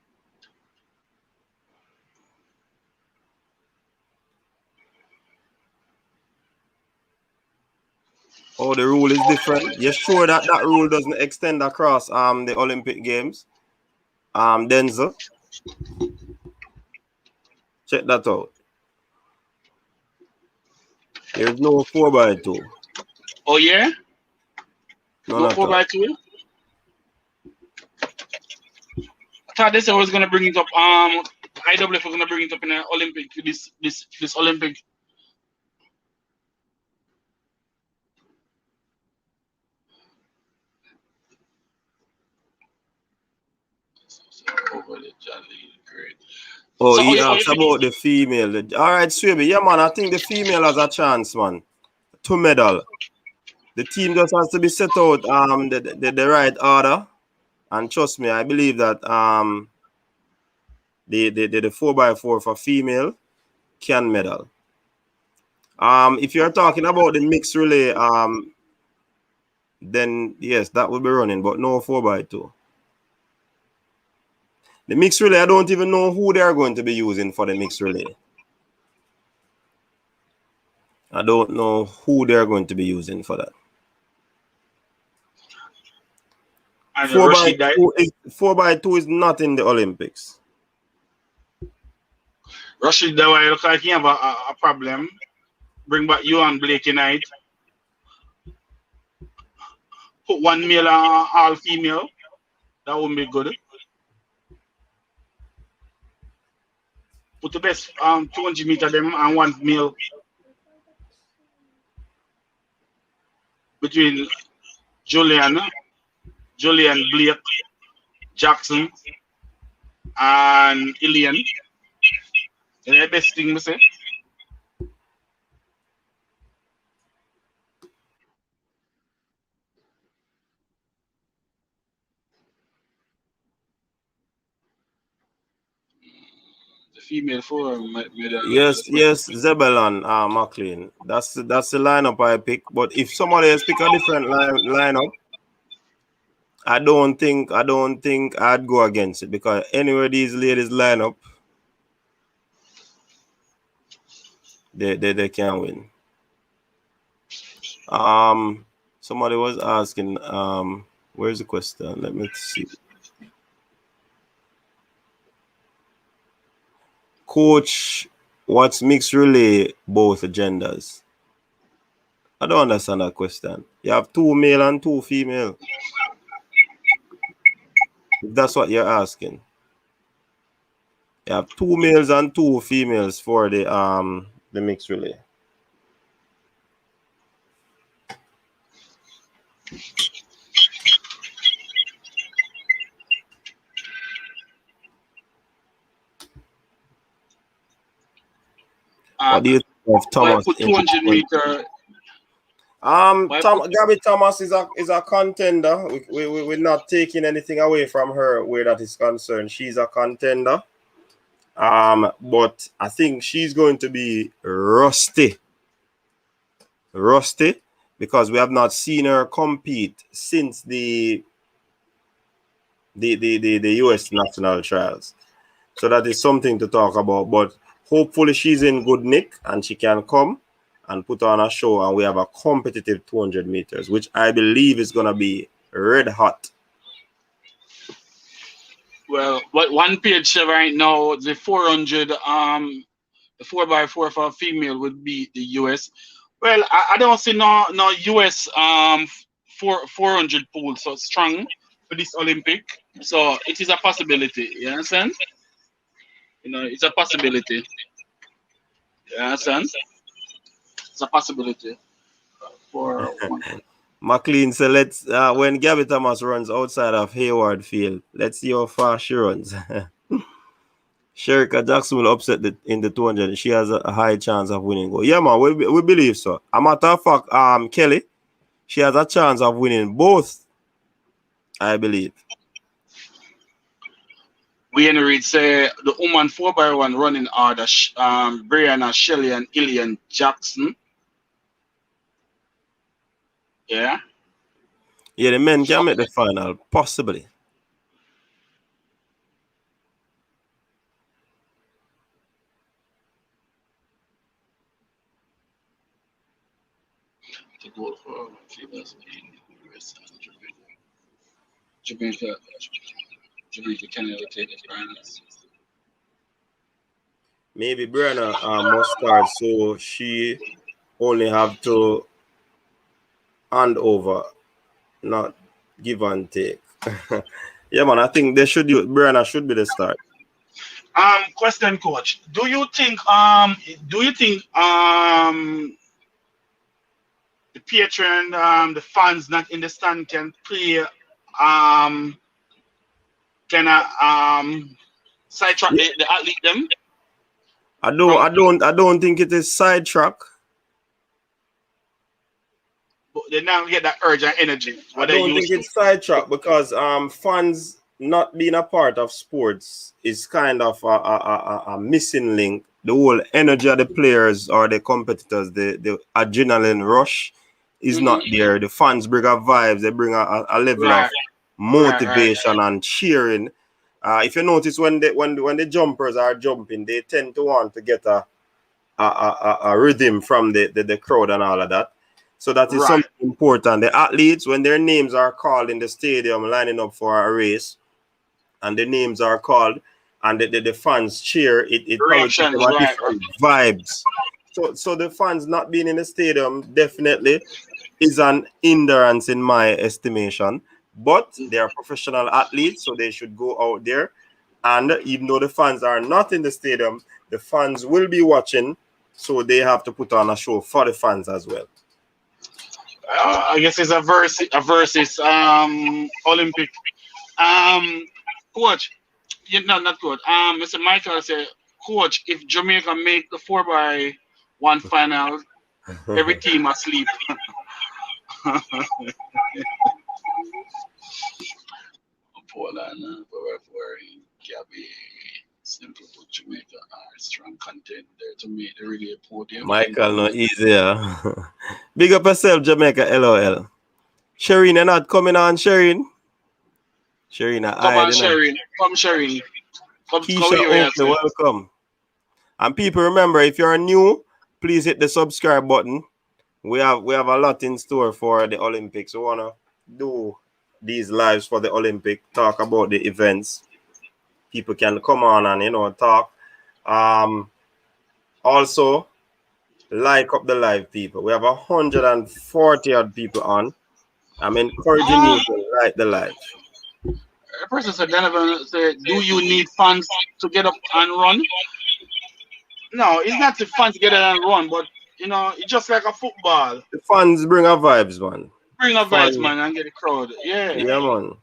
Oh, the rule is different. You're sure that that rule doesn't extend across the Olympic Games? Denzel, check that out. There's no 4x2. Oh yeah? No 4x2? I thought this was gonna bring it up. IWF was gonna bring it up in the Olympic this Olympic. Oh, he asked about the female. All right, Swaby. Yeah, man, I think the female has a chance, man, to medal. The team just has to be set out the right order. And trust me, I believe that the 4x4 for female can medal. If you're talking about the mixed relay, then yes, that will be running, but no 4x2. The mixed relay, I don't even know who they are going to be using for the mixed relay. I don't know who they're going to be using for that. 4x2 is not in the Olympics. Rasheed, that way look like he have a problem. Bring back you and Blake tonight. Put one male and all female. That wouldn't be good. Put the best 200 meter them and one male between Julian, Blake, Jackson, and Elaine. That's the best thing to say. The female form might be Yes, Zebulon McLean. That's the lineup I pick. But if somebody else pick a different lineup, I don't think I'd go against it, because anywhere these ladies line up, they can win. Somebody was asking, where's the question? Let me see. Coach, what's mixed relay both genders? I don't understand that question. You have 2 male and 2 female. If that's what you're asking. You have 2 males and 2 females for the mixed relay. What do you think of Thomas? 200 meter. Gabby Thomas is a contender. We're not taking anything away from her where that is concerned. She's a contender. But I think she's going to be rusty, because we have not seen her compete since the US national trials. So that is something to talk about. But hopefully she's in good nick and she can come and put on a show, and we have a competitive 200 meters, which I believe is going to be red hot. Well, what one page right now, the 400, the 4x4 for a female would be the US. Well, I don't see no US 400 pool so strong for this Olympic. So it is a possibility. You understand? You know, it's a possibility. You understand? It's a possibility for McLean, so let's when Gabby Thomas runs outside of Hayward Field, let's see how far she runs. Sherika Jackson will upset in the 200. She has a high chance of winning gold. Yeah, man, we believe so. A matter of fact, Kelly, she has a chance of winning both I believe. We read say the woman 4x1 running order, Brianna, Shelley, and Ilian Jackson. Yeah. Yeah, the men can make the final, possibly. To go for Jamaica, Canada take the finals. Maybe Brianna must start, so she only have to hand over, not give and take. Yeah, man, I think they should do. Brianna should be the start. Question, coach. Do you think the patron, the fans not in the stand can play can sidetrack the athlete them? I don't think it is sidetrack. But they now get that urge and energy. I don't think it's sidetrack because fans not being a part of sports is kind of a missing link. The whole energy of the players or the competitors, the adrenaline rush is not there. The fans bring a vibes, they bring a level of motivation and cheering. If you notice when the jumpers are jumping, they tend to want to get a rhythm from the crowd and all of that. So that is something important. The athletes, when their names are called in the stadium lining up for a race, and the names are called, and the fans cheer, it probably gives them a different vibes. So the fans not being in the stadium definitely is an hindrance in my estimation. But they are professional athletes, so they should go out there. And even though the fans are not in the stadium, the fans will be watching, so they have to put on a show for the fans as well. I guess it's a versus Olympic. Coach, not coach. Mr. Michael said, coach, if Jamaica make the 4x1 final, every team asleep. Poland, Gabby, simple put Jamaica are strong contender to make the relay podium. Michael, no easier. Big up yourself, Jamaica. LOL. Shireen, you're not coming on, Shireen. Shireen, come on, Shireen. Come, Shireen. Come, Keisha Oakley, welcome. And people, remember, if you're new, please hit the subscribe button. We have a lot in store for the Olympics. We want to do these lives for the Olympic, talk about the events. People can come on and talk. Also, like up the live, people. We have 140 odd people on. I'm encouraging you to like the live. A person said, Donovan said, do you need fans to get up and run? No, it's not the fans get up and run, but it's just like a football. The fans bring a vibes, man. Bring a vibes, man, and get the crowd. Yeah. Yeah, man.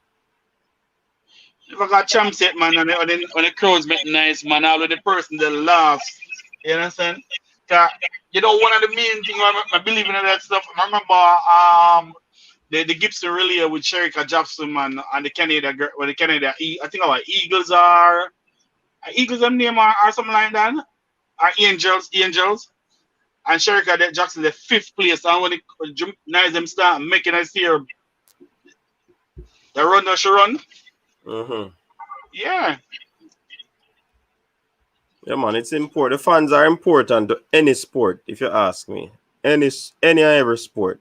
If I got champ set, man, and when the crowds make nice, man, all of the person that laughs. You understand? One of the main things I believe in that stuff. I remember the Gibson relay with Sherika Jackson, man, and the Canada, I think our Eagles are name or something like that. Are Angels. And Sherika Jackson, the 5th place, and when them start making us here, the run that she run. Yeah. Yeah, man, it's important. The fans are important to any sport, if you ask me. Any and every sport,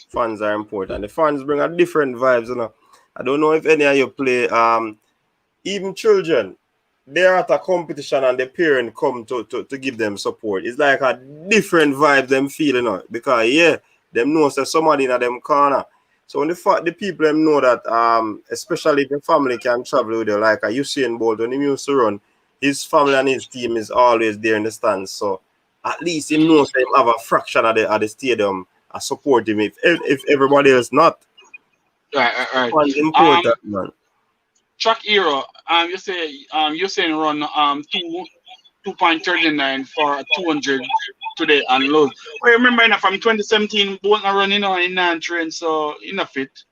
fans are important. The fans bring a different vibes, I don't know if any of you play. Even children, they're at a competition and the parent come to give them support. It's like a different vibe them feel, because them know there's somebody in them corner. So when the people them know that, especially if your family can travel with you, like a Usain Bolt, when he used to run, his family and his team is always there in the stands. So at least he knows that he have a fraction of the stadium support him if everybody else not. Right. It's important, man. Track Herah, you saying run 2.39 for 200 today and low. Well, remember from 2017, Bolt not running in non-train, so in a fit.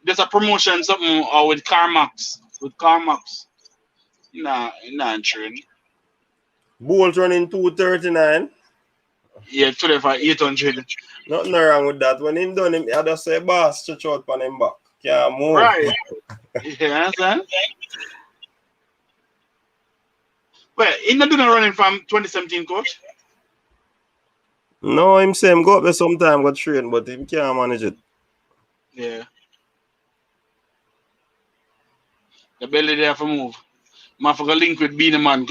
there's a promotion something or with CarMax. With CarMax. Nah, train. Bolt running 239. Yeah, today for 800. Nothing wrong with that. When him done, I just say, boss, stretch out on him back. Can't move. Right. Yeah, understand? Well, he's not doing a running from 2017, coach. No, him say him go up there sometime, go train, but him can't manage it. Yeah. The belly there for move. I forgot link with being a man,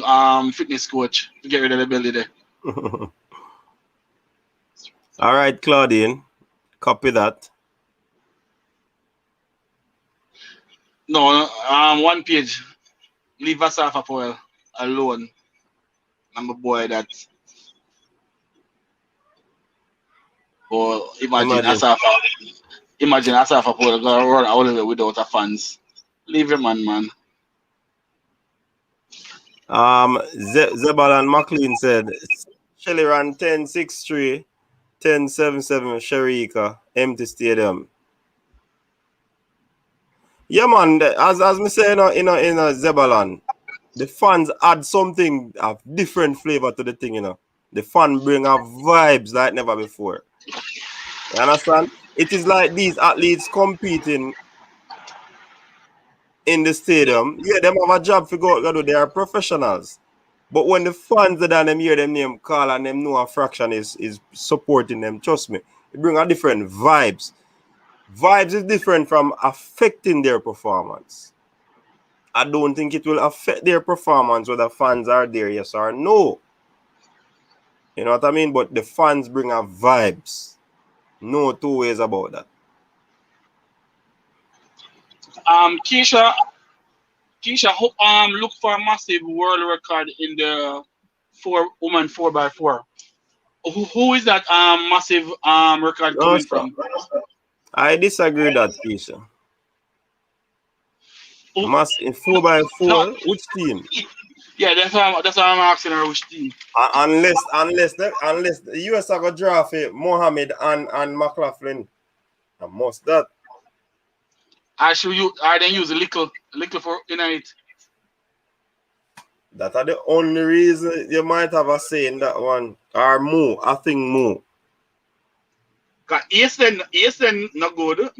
fitness coach to get rid of the belly there. All right, Claudine, copy that. No, one page. Leave us off of oil alone. I'm a boy that. Or imagine Asafa Paul gonna run all the way without a fans. Leave him, man. Zebal and McLean said Shelly ran 10-6-3, 10-7-7 Sharika, empty stadium. Yeah, man, as me say in a Zebalan, the fans add something of different flavor to the thing, you know. The fan bring up vibes like never before. You understand? It is like these athletes competing in the stadium. Yeah, them have a job to go do. They are professionals. But when the fans that them hear them name call and them know a fraction is supporting them, trust me, it bring a different vibes. Vibes is different from affecting their performance. I don't think it will affect their performance whether fans are there, yes or no. You know what I mean? But the fans bring a vibes. No two ways about that. Keisha, look for a massive world record in the woman 4x4. Who is that massive record coming from? I disagree with that, Keisha. Massive 4x4, no. Which team? Yeah, that's why I'm asking her which team. Unless the US are gonna draft Mohammed and McLaughlin. I must that. I then use a little for in it. That are the only reason you might have a say in that one. Or more, I think more. Cause Eastern not good.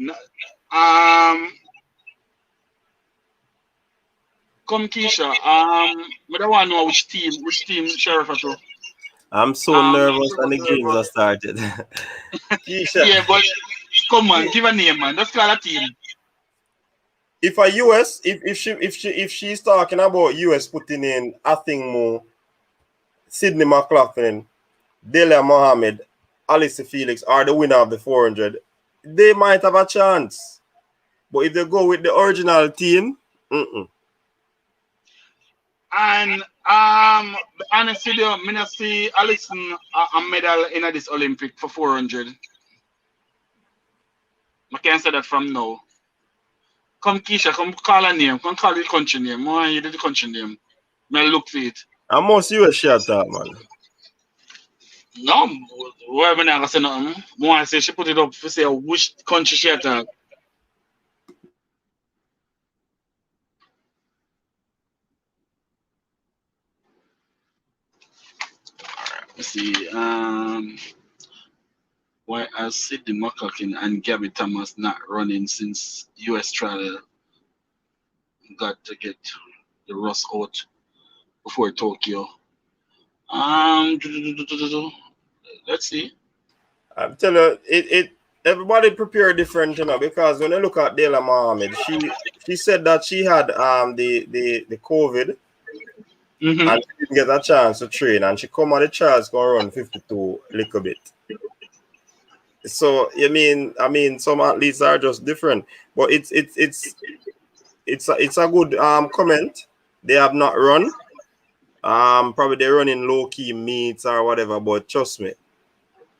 Come Keisha. I don't want to know which team Sheriff to. I'm so nervous when the games are started. Keisha. Yeah, but come on, give a name, man. Let's call a team. If a US, if she's talking about US putting in I think more Sydney McLaughlin, Delia Mohammed, Alice Felix are the winner of the 400, they might have a chance. But if they go with the original team, And honestly, I see Alison a medal in this Olympic for 400. I can't say that from now. Come Keisha, come call a name, come call the country name. Why you did the country name? May look for it. I must US shot that, man. No, whoever now say nothing. I say she put it up for say which country she attack. Let's see. Why are Sidney McLaughlin and Gabby Thomas not running since US trial got to get the rust out before Tokyo? Let's see. I'm telling you, everybody prepare different, you know, because when you look at Delia Mohammed, she said that she had the COVID. Mm-hmm. And she didn't get a chance to train, and she come on the trials gonna run 52 a little bit. So I mean, some athletes are just different, but it's a good comment. They have not run. Probably they're running low key meets or whatever, but trust me,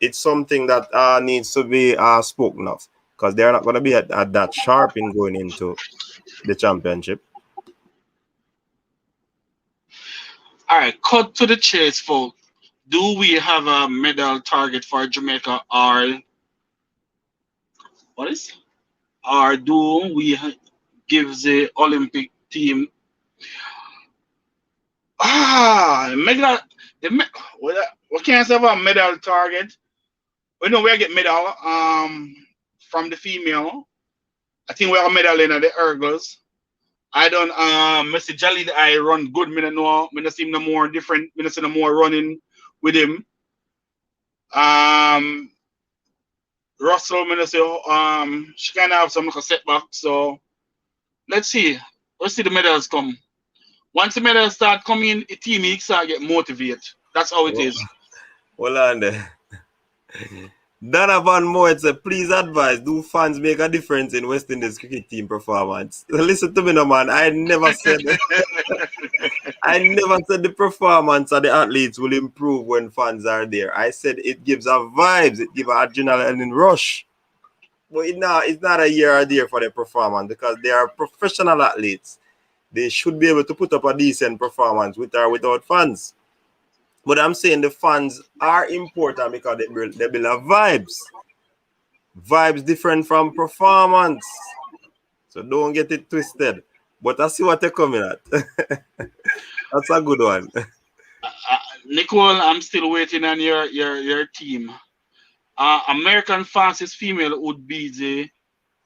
it's something that needs to be spoken of because they're not gonna be at that sharp in going into the championship. All right, cut to the chase, folks. Do we have a medal target for Jamaica or or do we give the Olympic team medal? We can't have a medal target. We know we get medal from the female. I think we have a medal in the hurdles. I don't Mr. Jolly the I run good. Me no see no more different. Me no see no more running with him. Russell, me no say she kind of have some little setback. So let's see. Let's see the medals come. Once the medals start coming, the team start get motivated. That's how it is. Hold on there. Donovan Moore said, please advise, do fans make a difference in West Indies cricket team performance? Listen to me now, man. I never said the performance of the athletes will improve when fans are there. I said it gives a vibes, it gives an adrenaline rush. But it's not a year or there for the performance because they are professional athletes. They should be able to put up a decent performance with or without fans. But I'm saying the fans are important because they build a vibes. Vibes different from performance. So don't get it twisted. But I see what they're coming at. That's a good one. Nicole, I'm still waiting on your team. American fastest female would be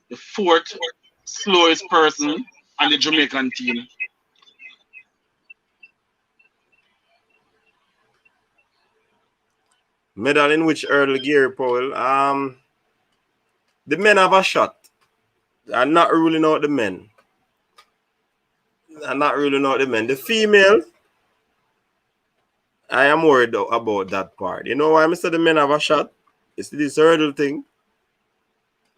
the fourth slowest person on the Jamaican team. Medal in which hurdle, Gary Powell? The men have a shot. I'm not ruling out the men. The female, I am worried about that part. You know why I said the men have a shot? It's this hurdle thing.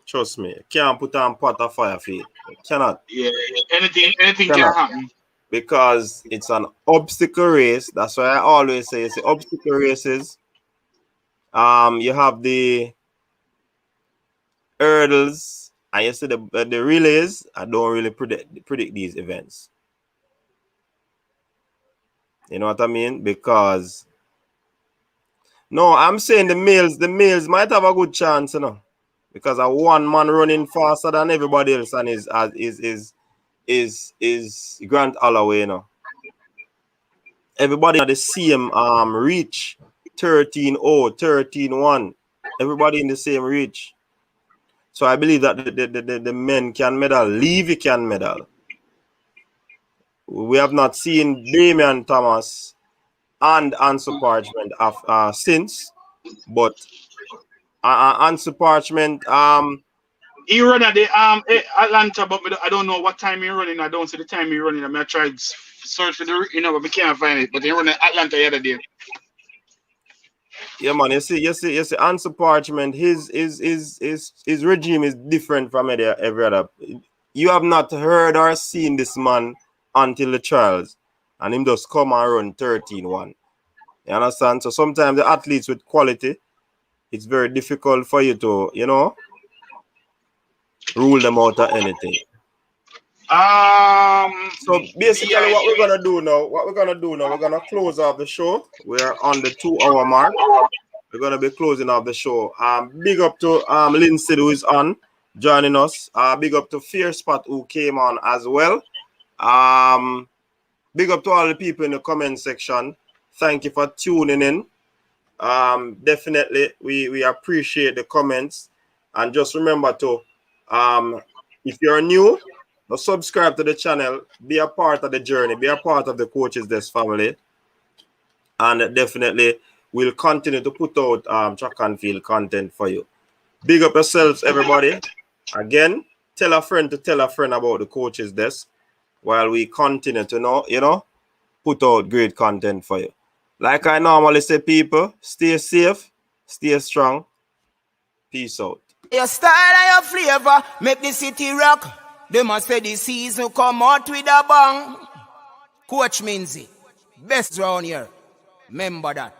Trust me, can't put on pot of fire for it. Cannot. Yeah, anything can happen. Because it's an obstacle race. That's why I always say it's the obstacle races. You have the hurdles, and you see the relays. I don't really predict these events. You know what I mean? Because no, I'm saying the males might have a good chance, you know, because a one man running faster than everybody else and is Grant Holloway, you know. Everybody at the same reach. 13-0, 13-1. Everybody in the same reach. So I believe that the men can medal. Levy can medal. We have not seen Damian Thomas and Ansu Parchment since. But Ansu Parchment he run at the Atlanta, but I don't know what time he running. I don't see the time he running. I mean, I tried search for the but we can't find it. But he run at Atlanta the other day. Yeah, man. You see, Ansu Parchment, his regime is different from every other. You have not heard or seen this man until the trials, and him just come and run 13-1. You understand? So sometimes the athletes with quality, it's very difficult for you to, you know, rule them out of anything. So basically, what we're gonna do now, we're gonna close off the show. We're on the 2-hour mark. We're gonna be closing off the show. Big up to Lindsay who is on joining us. Big up to Fear Spot who came on as well. Big up to all the people in the comment section. Thank you for tuning in. Definitely we appreciate the comments, and just remember to if you're new, subscribe to the channel, be a part of the journey, be a part of the Coaches Desk family, and definitely we'll continue to put out track and field content for you. Big up yourselves, everybody. Again, tell a friend about the Coaches Desk while we continue to put out great content for you. Like I normally say, people, stay safe, stay strong. Peace out. Your style and your flavor make the city rock. They must say the season come out with a bang. Coach Minzy, best round here. Remember that.